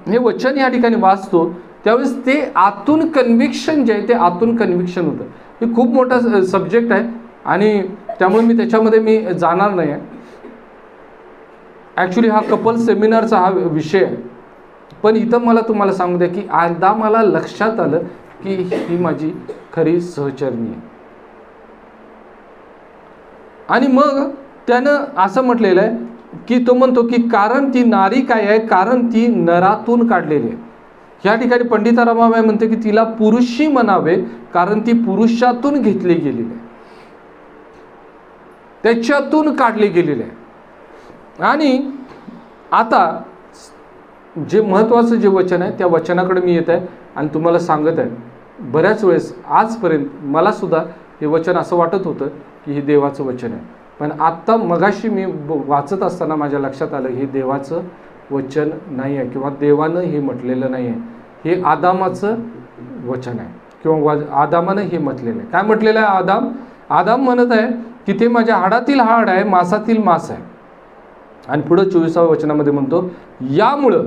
हे वचन या ठिकाणी वाचतो त्यावेळेस ते आतून कन्व्हिक्शन जे आहे ते आतून कन्व्हिक्शन होतं. हे खूप मोठा सब्जेक्ट आहे आणि त्यामुळे मी त्याच्यामध्ये मी जाणार नाही आहे. ॲक्च्युली हा कपल सेमिनारचा हा विषय आहे. पण इथं मला तुम्हाला सांगू द्या की आदामाला लक्षात आलं की ही माझी खरी सहचरणी आहे. आणि मग त्यानं असं म्हटलेलं आहे की तो म्हणतो की कारण ती नारी काय आहे? कारण ती नरातून काढलेली आहे. ह्या ठिकाणी पंडिता रमाबाई म्हणते की तिला पुरुषी म्हणावे कारण ती पुरुषातून घेतली गेलेली आहे, त्याच्यातून काढली गेलेली आहे. आणि आता जे महत्त्वाचं जे वचन आहे त्या वचनाकडे मी येत आहे आणि तुम्हाला सांगत आहे. बऱ्याच वेळेस आजपर्यंत मला सुद्धा हे वचन असं वाटत होतं की हे देवाचं वचन आहे, पण आत्ता मगाशी मी वाचत असताना माझ्या लक्षात आलं हे देवाचं वचन नाही आहे किंवा देवानं हे म्हटलेलं नाही आहे, हे आदामाचं वचन आहे किंवा आदामानं हे म्हटलेलं आहे. काय म्हटलेलं आहे? आदाम म्हणत आहे की ते माझ्या हाडातील हाड आहे, मांसातील मांस आहे. आणि पुढं 24व्या वचनामध्ये म्हणतो, यामुळं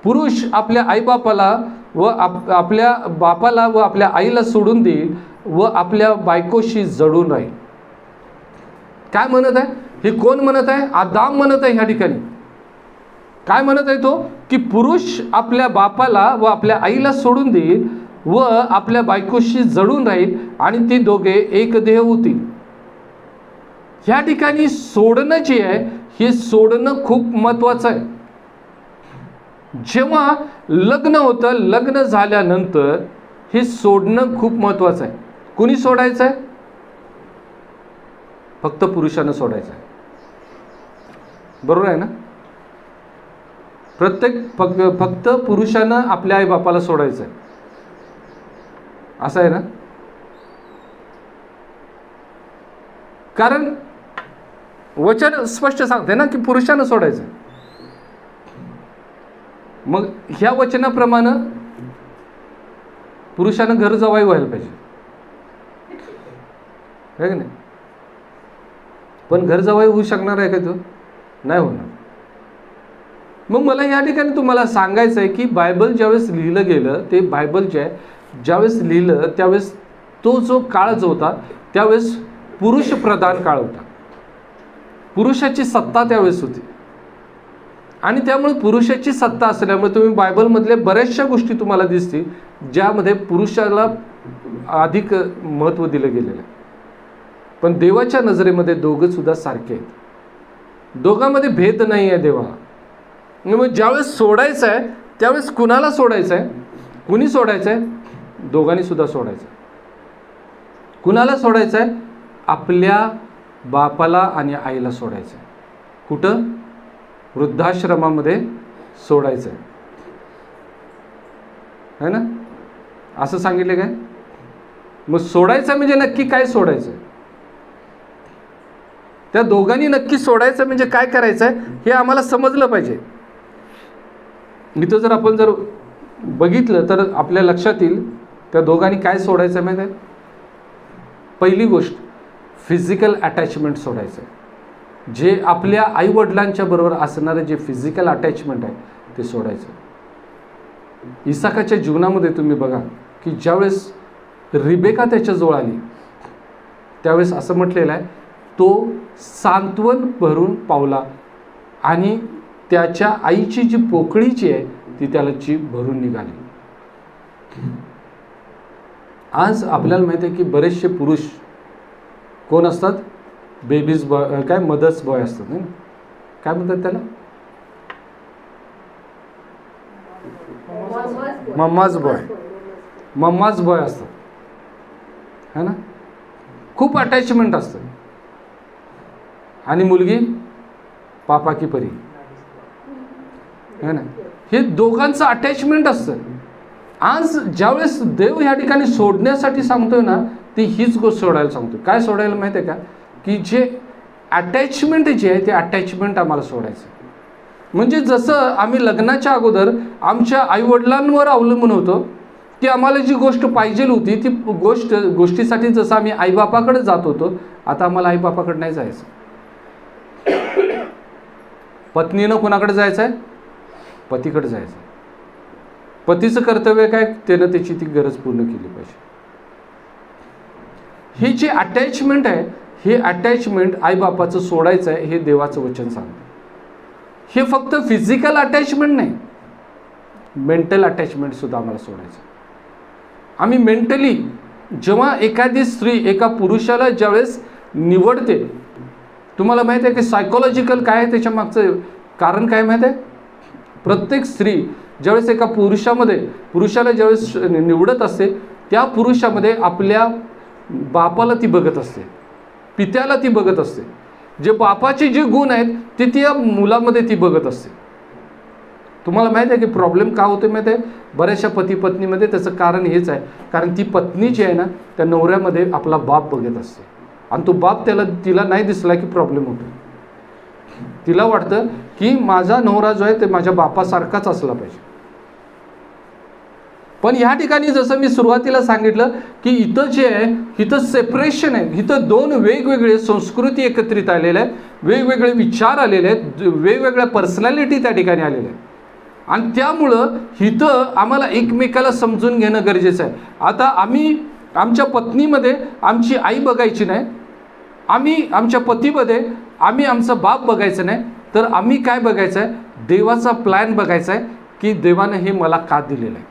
पुरुष आपल्या आईबापाला व आपल्या बापाला व आपल्या आईला सोडून देईल व आपल्या बायकोशी जडून राहील. काय म्हणत आहे? हे कोण म्हणत आहे? आदाम म्हणत आहे. ह्या ठिकाणी काय म्हणत आहे तो? की पुरुष आपल्या बापाला व आपल्या आईला सोडून देईल व आपल्या बायकोशी जडून राहील आणि ती दोघे एक देह होतील. ह्या ठिकाणी सोडणं जे आहे हे सोडणं खूप महत्त्वाचं आहे. जेव्हा लग्न होतं, लग्न झाल्यानंतर हे सोडणं खूप महत्त्वाचं आहे. कुणी सोडायचं आहे? फक्त पुरुषानं सोडायचं आहे. बरोबर आहे ना? फक्त पुरुषानं आपल्या आईबापाला सोडायचं आहे, असं आहे ना? कारण वचन स्पष्ट सांगते ना की पुरुषानं सोडायचं. मग ह्या वचनाप्रमाणे पुरुषानं घर जावई व्हायला पाहिजे, आहे की नाही? पण घर जावई होऊ शकणार आहे का तो? नाही होणार. मग मला या ठिकाणी तुम्हाला सांगायचं आहे की बायबल ज्यावेळेस लिहिलं गेलं, ते बायबल जे आहे ज्यावेळेस लिहिलं त्यावेळेस तो जो काळ जो होता त्यावेळेस पुरुष प्रधान काळ होता, पुरुषाची सत्ता त्यावेळेस होती. आणि त्यामुळे पुरुषाची सत्ता असल्यामुळे तुम्ही बायबलमधले बऱ्याचशा गोष्टी तुम्हाला दिसतील ज्यामध्ये पुरुषाला अधिक महत्त्व दिलं गेलेलं आहे. पण देवाच्या नजरेमध्ये दोघं सुद्धा सारखे आहेत, दोघांमध्ये भेद नाही आहे देवा. मग ज्यावेळेस सोडायचं आहे त्यावेळेस कुणाला सोडायचं आहे? कुणी सोडायचं आहे? दोघांनी सुद्धा सोडायचं आहे. कुणाला सोडायचं आहे? आपल्या बापाला आणि आईला सोडायचं आहे. कुठं? वृद्धाश्रमामध्ये सोडायचं आहे ना, असं सांगितलं काय? मग सोडायचं म्हणजे नक्की काय सोडायचं? त्या दोघांनी नक्की सोडायचं म्हणजे काय करायचं आहे हे आम्हाला समजलं पाहिजे. इथं जर आपण जर बघितलं तर आपल्या लक्षात येईल त्या दोघांनी काय सोडायचं माहिती आहे? पहिली गोष्ट फिजिकल अटॅचमेंट सोडायचं आहे. जे आपल्या आईवडिलांच्या बरोबर असणारं जे फिजिकल अटॅचमेंट आहे ते सोडायचं. इसाकाच्या जीवनामध्ये तुम्ही बघा की ज्यावेळेस रिबेका त्याच्याजवळ आली त्यावेळेस असं म्हटलेलं आहे, तो सांत्वन भरून पावला आणि त्याच्या आईची जी पोकळीची आहे ती त्यालाची भरून निघाली. आज आपल्याला माहिती आहे की बरेचसे पुरुष कोण असतात? बेबीज बॉय, काय मदर्स बॉय असतात ना, काय म्हणतात त्याला? मम्माज बॉय, मम्माज बॉय असतात है ना. खूप अटॅचमेंट असतं. आणि मुलगी पापा की परी है ना, हे दोघांचं अटॅचमेंट असतं. आज ज्यावेळेस देव ह्या ठिकाणी सोडण्यासाठी सांगतोय ना, ती हीच गोष्ट सोडायला सांगतोय. काय सोडायला माहिती आहे का? की जे अटॅचमेंट जे आहे ते अटॅचमेंट आम्हाला सोडायचं. म्हणजे जसं आम्ही लग्नाच्या अगोदर आमच्या आईवडिलांवर अवलंबून होतो की आम्हाला जी गोष्ट पाहिजे होती ती गोष्टीसाठी जसं आम्ही आईबापाकडे जात होतो, आता आम्हाला आईबापाकडे नाही जायचं. पत्नीनं कोणाकडे जायचं आहे? पतीकडे जायचं. पतीचं कर्तव्य काय? त्यानं त्याची ती गरज पूर्ण केली पाहिजे. हे जे अटॅचमेंट आहे हे अटॅचमेंट आईबापाचं सोडायचं आहे हे देवाचं वचन सांगतं. हे फक्त फिजिकल अटॅचमेंट नाही, मेंटल अटॅचमेंट सुद्धा आम्हाला सोडायचं. आम्ही मेंटली जेव्हा एखादी स्त्री एका पुरुषाला ज्यावेळेस निवडते, तुम्हाला माहिती आहे की सायकोलॉजिकल काय आहे त्याच्या मागचं कारण काय माहिती आहे? प्रत्येक स्त्री ज्यावेळेस एका पुरुषाला ज्यावेळेस निवडत असते त्या पुरुषामध्ये आपल्या बापाला ती बघत असते, पित्याला ती बघत असते. जे बापाचे जे गुण आहेत ते त्या मुलामध्ये ती बघत असते. तुम्हाला माहिती आहे की प्रॉब्लेम का होतो माहिती आहे? बऱ्याचशा पती पत्नीमध्ये त्याचं कारण हेच आहे, कारण ती पत्नी जी आहे ना त्या नवऱ्यामध्ये आपला बाप बघत असते आणि तो बाप तिला नाही दिसला की प्रॉब्लेम होतो. तिला वाटतं की माझा नवरा जो आहे ते माझ्या बापासारखाच असला पाहिजे. पण ह्या ठिकाणी जसं मी सुरुवातीला सांगितलं की इथं जे आहे इथं सेपरेशन आहे. इथं दोन वेगवेगळे संस्कृती एकत्रित आलेल्या आहेत, वेगवेगळे विचार आलेले आहेत, वेगवेगळ्या पर्सनॅलिटी त्या ठिकाणी आलेल्या आहेत. आणि त्यामुळं इथं आम्हाला एकमेकाला समजून घेणं गरजेचं आहे. आता आम्ही आमच्या पत्नीमध्ये आमची आई बघायची नाही, आम्ही आमच्या पतीमध्ये आम्ही आमचा बाप बघायचं नाही, तर आम्ही काय बघायचं आहे? देवाचा प्लॅन बघायचा आहे की देवानं हे मला का दिलेलं आहे.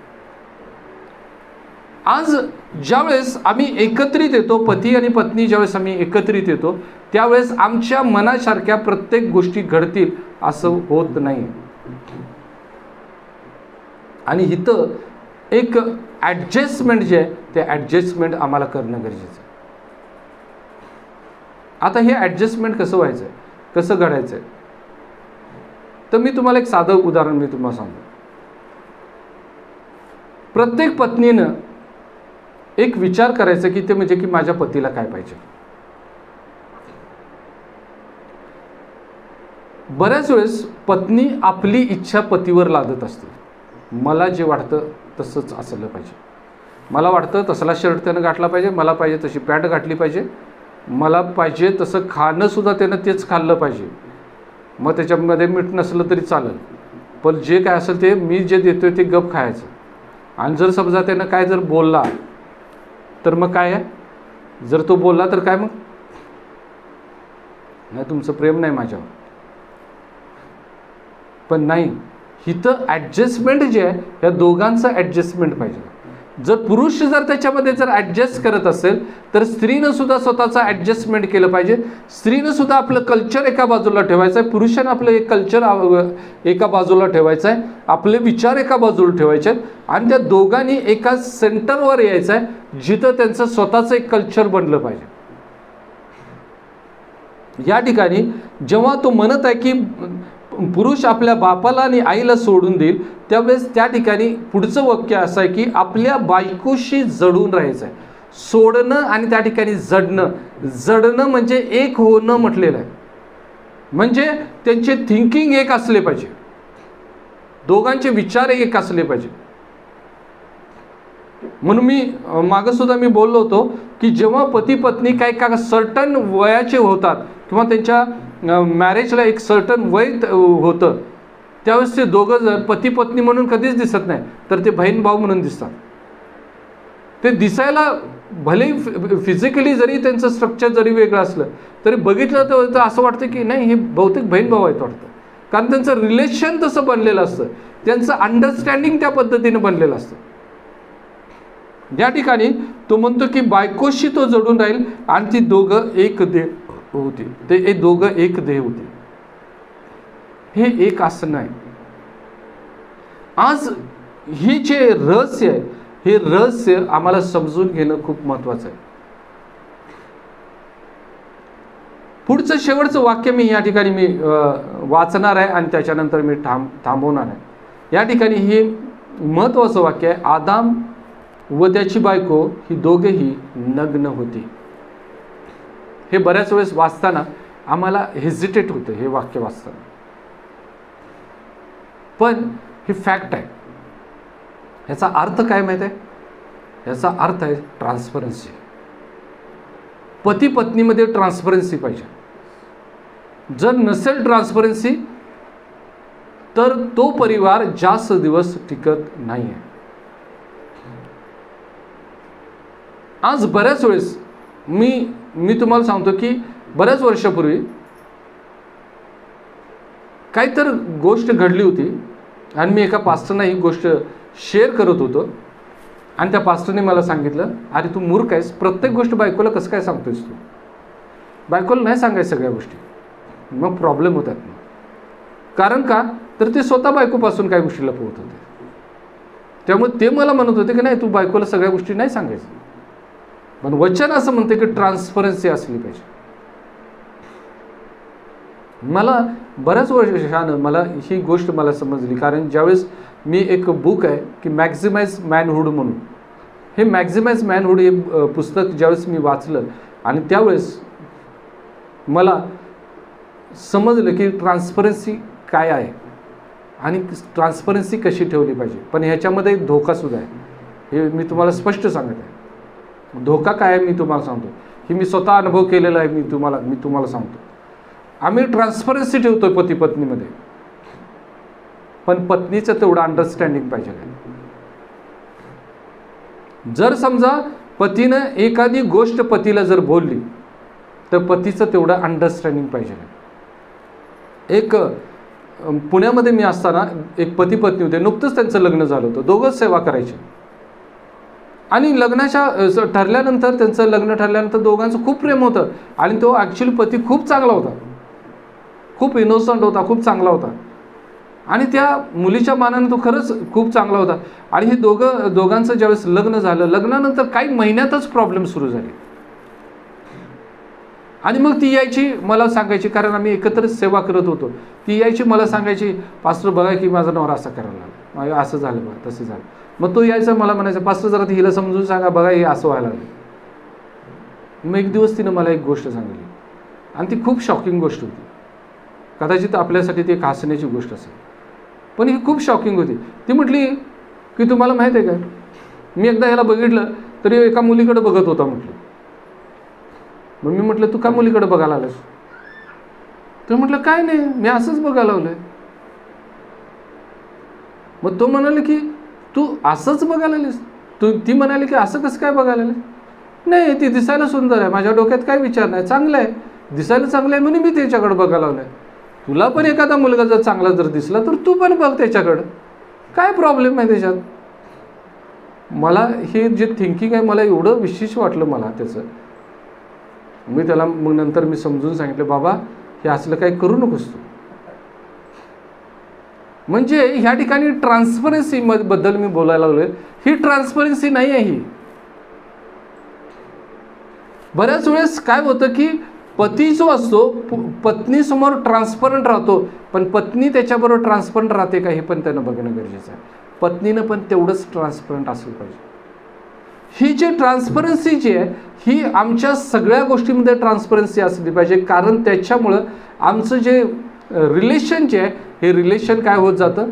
आज ज्यावेळेस आम्ही एकत्रित येतो, पती आणि पत्नी ज्यावेळेस आम्ही एकत्रित येतो त्यावेळेस आमच्या मनासारख्या प्रत्येक गोष्टी घडतील असं होत नाही. आणि इथं एक ॲडजस्टमेंट जे आहे ते ॲडजस्टमेंट आम्हाला करणं गरजेचं आहे. आता हे ॲडजस्टमेंट कसं व्हायचं आहे, कसं घडायचं आहे? तर मी तुम्हाला एक साधं उदाहरण मी तुम्हाला सांगतो. प्रत्येक पत्नीनं एक विचार करायचा की ते म्हणजे की माझ्या पतीला काय पाहिजे. बऱ्याच वेळेस पत्नी आपली इच्छा पतीवर लादत असते. मला जे वाटतं तसंच असलं पाहिजे, मला वाटतं तसला शर्ट त्यानं घातला पाहिजे, मला पाहिजे तशी पॅन्ट घातली पाहिजे, मला पाहिजे तसं खाणंसुद्धा त्यानं तेच खाल्लं पाहिजे, मग त्याच्यामध्ये मीठ नसलं तरी चालेल, पण जे काय असेल ते मी जे देतोय ते गप खायचं. आणि जर समजा त्यानं काय जर बोलला तर मग काय आहे, जर तो बोलला तर काय मग, नाही तुमचं प्रेम नाही माझ्यावर. पण नाही, इथं ॲडजस्टमेंट जे आहे या दोघांचं ॲडजस्टमेंट पाहिजे. जर पुरुष जर त्याच्यामध्ये जर ॲडजस्ट करत असेल तर स्त्रीनं सुद्धा स्वतःचं ॲडजस्टमेंट केलं पाहिजे. स्त्रीनं सुद्धा आपलं कल्चर एका बाजूला ठेवायचं आहे, पुरुषानं आपलं एक कल्चर एका बाजूला ठेवायचं आहे, आपले विचार एका बाजूला ठेवायचे आहेत आणि त्या दोघांनी एका सेंटरवर यायचं आहे जिथं त्यांचं स्वतःचं एक कल्चर बनलं पाहिजे. या ठिकाणी जेव्हा तो म्हणत आहे की पुरुष आपल्या बापाला आणि आईला सोडून देईल, त्यावेळेस त्या ठिकाणी पुढचं वाक्य असं आहे की आपल्या बायकोशी जडून राहायचं आहे. सोडणं आणि त्या ठिकाणी जडणं, जडणं म्हणजे एक होणं म्हटलेलं आहे. म्हणजे त्यांचे थिंकिंग एक असले पाहिजे, दोघांचे विचार एक असले पाहिजे. म्हणून मी मागं सुद्धा मी बोललो होतो की जेव्हा पती पत्नी काही का सर्टन वयाचे होतात किंवा त्यांच्या मॅरेजला एक सर्टन वय होतं, त्यावेळेस ते दोघं जर पती पत्नी म्हणून कधीच दिसत नाही, तर ते बहीण भाऊ म्हणून दिसतात. ते दिसायला भले फिजिकली जरी त्यांचं स्ट्रक्चर जरी वेगळं असलं तरी बघितलं तर असं वाटतं की नाही हे बहुतेक बहीण भाऊ आहेत वाटतं. कारण त्यांचं रिलेशन तसं बनलेलं असतं, त्यांचं अंडरस्टँडिंग त्या पद्धतीने बनलेलं असतं. या ठिकाणी तो म्हणतो की बायकोशी तो जडून राहील आणि ती दोघं एक देह होती. ते दोघं एक देह होते. हे एक असं नाही. आज ही जे रहस्य आहे, हे रहस्य आम्हाला समजून घेणं खूप महत्वाचं आहे. पुढचं शेवटचं वाक्य मी या ठिकाणी मी वाचणार आहे आणि त्याच्यानंतर मी थांबवणार आहे. या ठिकाणी हे महत्वाचं वाक्य आहे, आदाम व त्याची बायको ही दोघेही नग्न होती. हे बऱ्याच वेळेस वाचताना आम्हाला हेजिटेट होतं हे वाक्य वाचताना, पण हे फॅक्ट आहे. ह्याचा अर्थ काय माहिती आहे? ह्याचा अर्थ आहे ट्रान्सपरन्सी. पती पत्नीमध्ये ट्रान्सपरन्सी पाहिजे. जर नसेल ट्रान्सपरन्सी तर तो परिवार जास्त दिवस टिकत नाही आहे. आज बऱ्याच वेळेस मी तुम्हाला सांगतो की बऱ्याच वर्षापूर्वी काही तर गोष्ट घडली होती आणि मी एका पास्टरना ही गोष्ट शेअर करत होतो आणि त्या पास्टरने मला सांगितलं, अरे तू मूर्ख आहेस, प्रत्येक गोष्ट बायकोला कसं काय सांगतोयस तू? बायकोला नाही सांगायचं सगळ्या गोष्टी, मग प्रॉब्लेम होतात. कारण का तर ते स्वतः बायकोपासून काही गोष्टी लपवत होते. त्यामुळे ते मला म्हणत होते की नाही तू बायकोला सगळ्या गोष्टी नाही सांगायचं. पण वचन असं म्हणते की ट्रान्सपरन्सी असली पाहिजे. मला बऱ्याच वर्षानं मला ही गोष्ट मला समजली, कारण ज्यावेळेस मी एक बुक आहे की मॅक्झिमाइज मॅनहूड म्हणून, हे मॅक्झिमाइज मॅनहूड हे पुस्तक ज्यावेळेस मी वाचलं आणि त्यावेळेस मला समजलं की ट्रान्सपरन्सी काय आहे आणि ट्रान्सपरन्सी कशी ठेवली पाहिजे. पण ह्याच्यामध्ये एक धोकासुद्धा आहे, हे मी तुम्हाला स्पष्ट सांगत आहे. धोका काय आहे मी तुम्हाला सांगतो, ही मी स्वतः अनुभव केलेला आहे. मी तुम्हाला सांगतो. आम्ही ट्रान्सपरन्सी ठेवतोय पती पत्नीमध्ये, पण पत्नीचं तेवढं अंडरस्टँडिंग पाहिजे. जर समजा पतीनं एखादी गोष्ट पतीला जर बोलली तर पतीचं तेवढं अंडरस्टँडिंग पाहिजे. एक पुण्यामध्ये मी असताना एक पती पत्नी होते, नुकतंच त्यांचं लग्न झालं होतं, दोघंच सेवा करायचे. आणि लग्नाच्या ठरल्यानंतर त्यांचं लग्न ठरल्यानंतर दोघांचं खूप प्रेम होतं आणि तो ॲक्च्युली पती खूप चांगला होता, खूप इनोसंट होता, खूप चांगला होता आणि त्या मुलीच्या मानाने तो खरंच खूप चांगला होता. आणि हे दोघांचं ज्यावेळेस लग्न झालं, लग्नानंतर काही महिन्यातच प्रॉब्लेम सुरू झाले. आणि मग ती यायची मला सांगायची, कारण आम्ही एकत्र सेवा करत होतो, ती यायची मला सांगायची, पास्टर बघा की माझा नवरा असं करायला लागला, असं झालं बघा, तसं झालं. मग तो यायचा मला म्हणायचा, पास्टर जरा हिला समजून सांगा, बघा हे असं व्हायला लागलं. मग एक दिवस तिनं मला एक गोष्ट सांगितली आणि ती खूप शॉकिंग गोष्ट होती. कदाचित आपल्यासाठी ती एक हसण्याची गोष्ट असेल, पण ही खूप शॉकिंग होती. ती म्हटली की तुम्हाला माहीत आहे काय, मी एकदा ह्याला बघितलं तरी एका मुलीकडे बघत होता म्हटलं. मग मी म्हटलं तू का मुलीकडे बघायला आलास? तर म्हटलं काय नाही, मी असंच बघायला लावलंय. मग तो म्हणाले की तू असंच बघायला आलीस. ती म्हणाली की असं कसं काय बघायला आलीस. नाही, ती दिसायला सुंदर आहे, माझ्या डोक्यात काय विचार नाही, चांगलं आहे, दिसायला चांगलं आहे म्हणून मी त्याच्याकडे बघायला लावलं. तुला पण एखादा मुलगा जर चांगला जर दिसला तर तू पण बघ त्याच्याकडं, काय प्रॉब्लेम आहे त्याच्यात. मला हे जे थिंकिंग आहे मला एवढं विशेष वाटलं मला त्याचं. मी त्याला मग नंतर मी समजून सांगितलं, बाबा हे असलं काही करू नकोस तू. म्हणजे ह्या ठिकाणी ट्रान्सपरन्सी बद्दल मी बोलायला लागलोय. ही ट्रान्सपरन्सी नाही आहे. ही बऱ्याच वेळेस काय होतं की पती जो असतो पत्नीसमोर ट्रान्सपरंट राहतो, पण पत्नी त्याच्याबरोबर ट्रान्सपरंट राहते का हे पण त्यानं बघणं गरजेचं आहे. पत्नीनं पण तेवढंच ट्रान्सपरंट असलं पाहिजे. ही जी ट्रान्सपरन्सी जी आहे ही आमच्या सगळ्या गोष्टींमध्ये ट्रान्सपरन्सी असली पाहिजे, कारण त्याच्यामुळं आमचं जे रिलेशन जे आहे हे रिलेशन काय होत जातं,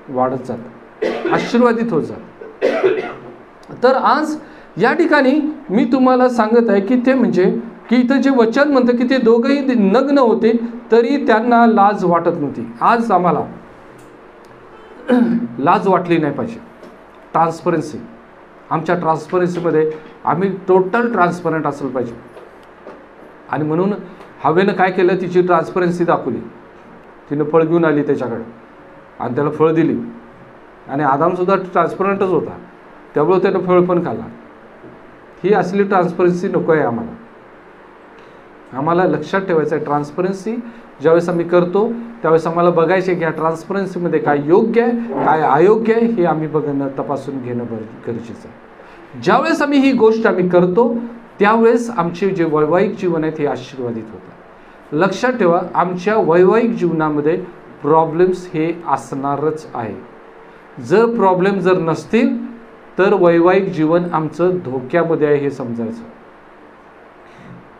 वाढत जातं, आशीर्वादित होत जातं. तर आज या ठिकाणी मी तुम्हाला सांगत आहे की ते म्हणजे की इथं जे वचन म्हणतं की ते दोघंही नग्न होते तरी त्यांना लाज वाटत नव्हती. आज आम्हाला लाज वाटली नाही पाहिजे. ट्रान्सपरन्सी, आमच्या ट्रान्सपरन्सीमध्ये आम्ही टोटल ट्रान्सपरंट असलं पाहिजे. आणि म्हणून हवेनं काय केलं, तिची ट्रान्सपरन्सी दाखवली. तिनं फळ घेऊन आली त्याच्याकडं आणि त्याला फळ दिली. आणि आदामसुद्धा ट्रान्सपरंटच होता, त्यामुळं त्यानं फळ पण खाल्ला. ही असली ट्रान्सपरन्सी नको आहे आम्हाला. आम्हाला लक्षात ठेवायचं आहे, ट्रान्सपरन्सी ज्यावेळेस आम्ही करतो त्यावेळेस आम्हाला बघायचे की ह्या ट्रान्सपरन्सीमध्ये काय योग्य आहे काय अयोग्य आहे हे आम्ही बघणं तपासून घेणं गरजेचं आहे. ज्यावेळेस आम्ही ही गोष्ट आम्ही करतो त्यावेळेस आमचे जे वैवाहिक जीवन आहे ते आशीर्वादित होतं. लक्षात ठेवा, आमच्या वैवाहिक जीवनामध्ये प्रॉब्लेम्स हे असणारच आहे. जर प्रॉब्लेम जर नसतील तर वैवाहिक जीवन आमचं धोक्यामध्ये आहे हे समजायचं.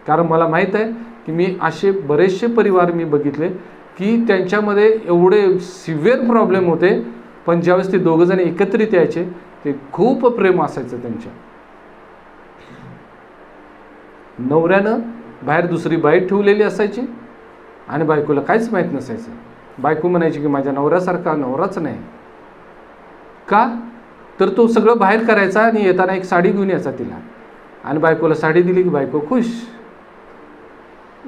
कारण मला माहीत आहे की मी असे बरेचसे परिवार मी बघितले की त्यांच्यामध्ये एवढे सिव्हिअर प्रॉब्लेम होते, पण ज्यावेळेस ते दोघंजण एकत्रित यायचे ते खूप प्रेम असायचं त्यांच्या. नवऱ्यानं बाहेर दुसरी बाई ठेवलेली असायची आणि बायकोला काहीच माहीत नसायचं. बायको म्हणायची की माझ्या नवऱ्यासारखा नवराच नाही. का तर तो सगळं बाहेर करायचा आणि येताना एक साडी घेऊन यायचा तिला, आणि बायकोला साडी दिली की बायको खुश.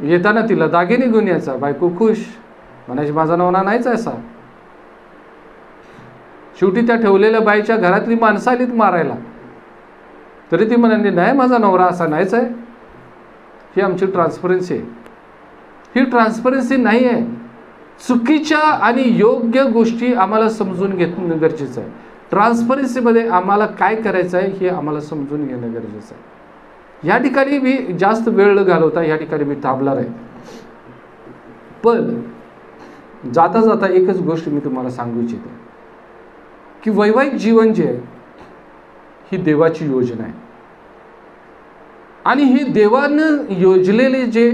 येताना तिला दागिने घेऊन यायचा, बायको खुश, म्हणायची माझा नवरा नाहीच असा. शेवटी त्या ठेवलेल्या बाईच्या घरातली माणसं आलीत मारायला तरी ती म्हणाली नाही माझा नवरा असा नाहीच आहे. ही आमची ट्रान्सपरन्सी आहे. ही ट्रान्सपरन्सी नाही आहे. चुकीच्या आणि योग्य गोष्टी आम्हाला समजून घेणं गरजेचं आहे. ट्रान्सपरन्सीमध्ये आम्हाला काय करायचं आहे हे आम्हाला समजून घेणं गरजेचं आहे. या ठिकाणी मी जास्त वेळ घालवता या ठिकाणी मी थांबणार आहे. पण जाता जाता एकच गोष्ट मी तुम्हाला सांगू इच्छितो की वैवाहिक जीवन जे आहे ही देवाची योजना आहे. आणि हे देवानं योजलेले जे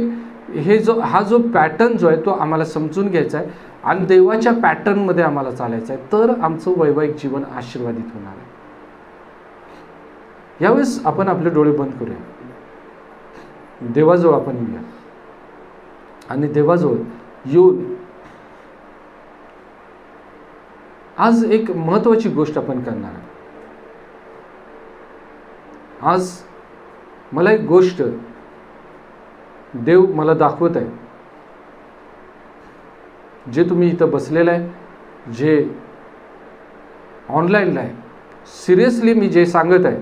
हा जो पॅटर्न जो आहे तो आम्हाला समजून घ्यायचा आहे आणि देवाच्या पॅटर्नमध्ये आम्हाला चालायचं आहे, तर आमचं वैवाहिक जीवन आशीर्वादित होणार आहे. यावेळेस आपण आपले डोळे बंद करूया, देवाजवळ आपण येऊया आणि देवाजवळ येऊन आज एक महत्त्वाची गोष्ट आपण करणार आहे. आज मला एक गोष्ट देव मला दाखवत आहे. जे तुम्ही इथं बसलेलं आहे, जे ऑनलाईनला आहे, सिरियसली मी जे सांगत आहे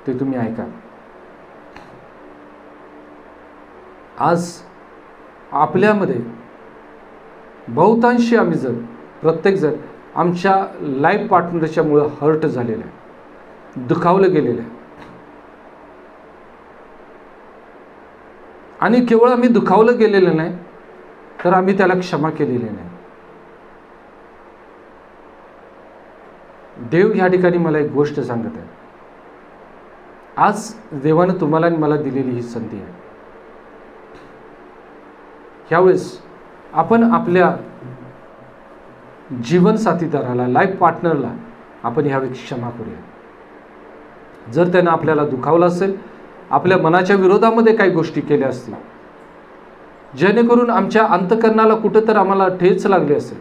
ते तुम्ही ऐका. आज आपल्यामध्ये बहुतांशी आम्ही जर प्रत्येकजण आमच्या लाईफ पार्टनरच्यामुळं हर्ट झालेलं आहे, दुखावलं गेलेलं आहे. आणि केवळ आम्ही दुखावलं गेलेलं नाही तर आम्ही त्याला क्षमा केलेली नाही. देव ह्या ठिकाणी मला एक गोष्ट सांगत आहे. आज देवानं तुम्हाला आणि मला दिलेली ही संधी आहे. ह्यावेळेस आपण आपल्या जीवनसाथीदाराला, लाईफ पार्टनरला आपण ह्यावेळी क्षमा करूया. जर त्यानं आपल्याला दुखावलं असेल, आपल्या मनाच्या विरोधामध्ये काही गोष्टी केल्या असतील, जेणेकरून आमच्या अंतःकरणाला कुठं तर आम्हाला ठेच लागली असेल,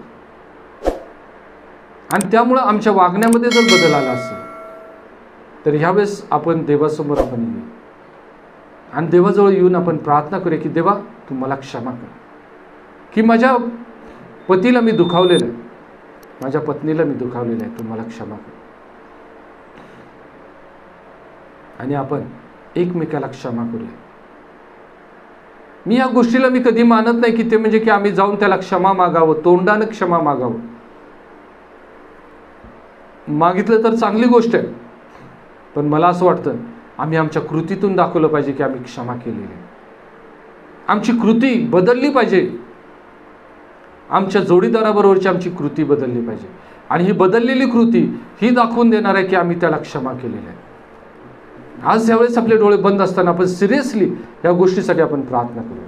आणि त्यामुळं आमच्या वागण्यामध्ये जर बदल आला असेल तर ह्यावेळेस आपण देवासमोर आपण येऊ आणि देवाजवळ येऊन आपण प्रार्थना करूया की देवा तू मला क्षमा कर, की माझ्या पतीला मी दुखावलेलं आहे, माझ्या पत्नीला मी दुखावलेलं आहे, तू मला क्षमा कर. आणि आपण एकमेकाला क्षमा करूया. मी या गोष्टीला मी कधी मानत नाही की ते म्हणजे की आम्ही जाऊन त्याला क्षमा मागावं, तोंडानं क्षमा मागावं. मागितलं तर चांगली गोष्ट आहे, पण मला असं वाटतं आम्ही आमच्या कृतीतून दाखवलं पाहिजे की आम्ही क्षमा केलेली आहे. आमची कृती बदलली पाहिजे, आमच्या जोडीदाराबरोबरची आमची कृती बदलली पाहिजे. आणि ही बदललेली कृती ही दाखवून देणार आहे की आम्ही त्याला क्षमा केलेली आहे. आज यावेळेस आपले डोळे बंद असताना आपण सिरियसली या गोष्टीसाठी आपण प्रार्थना करूया.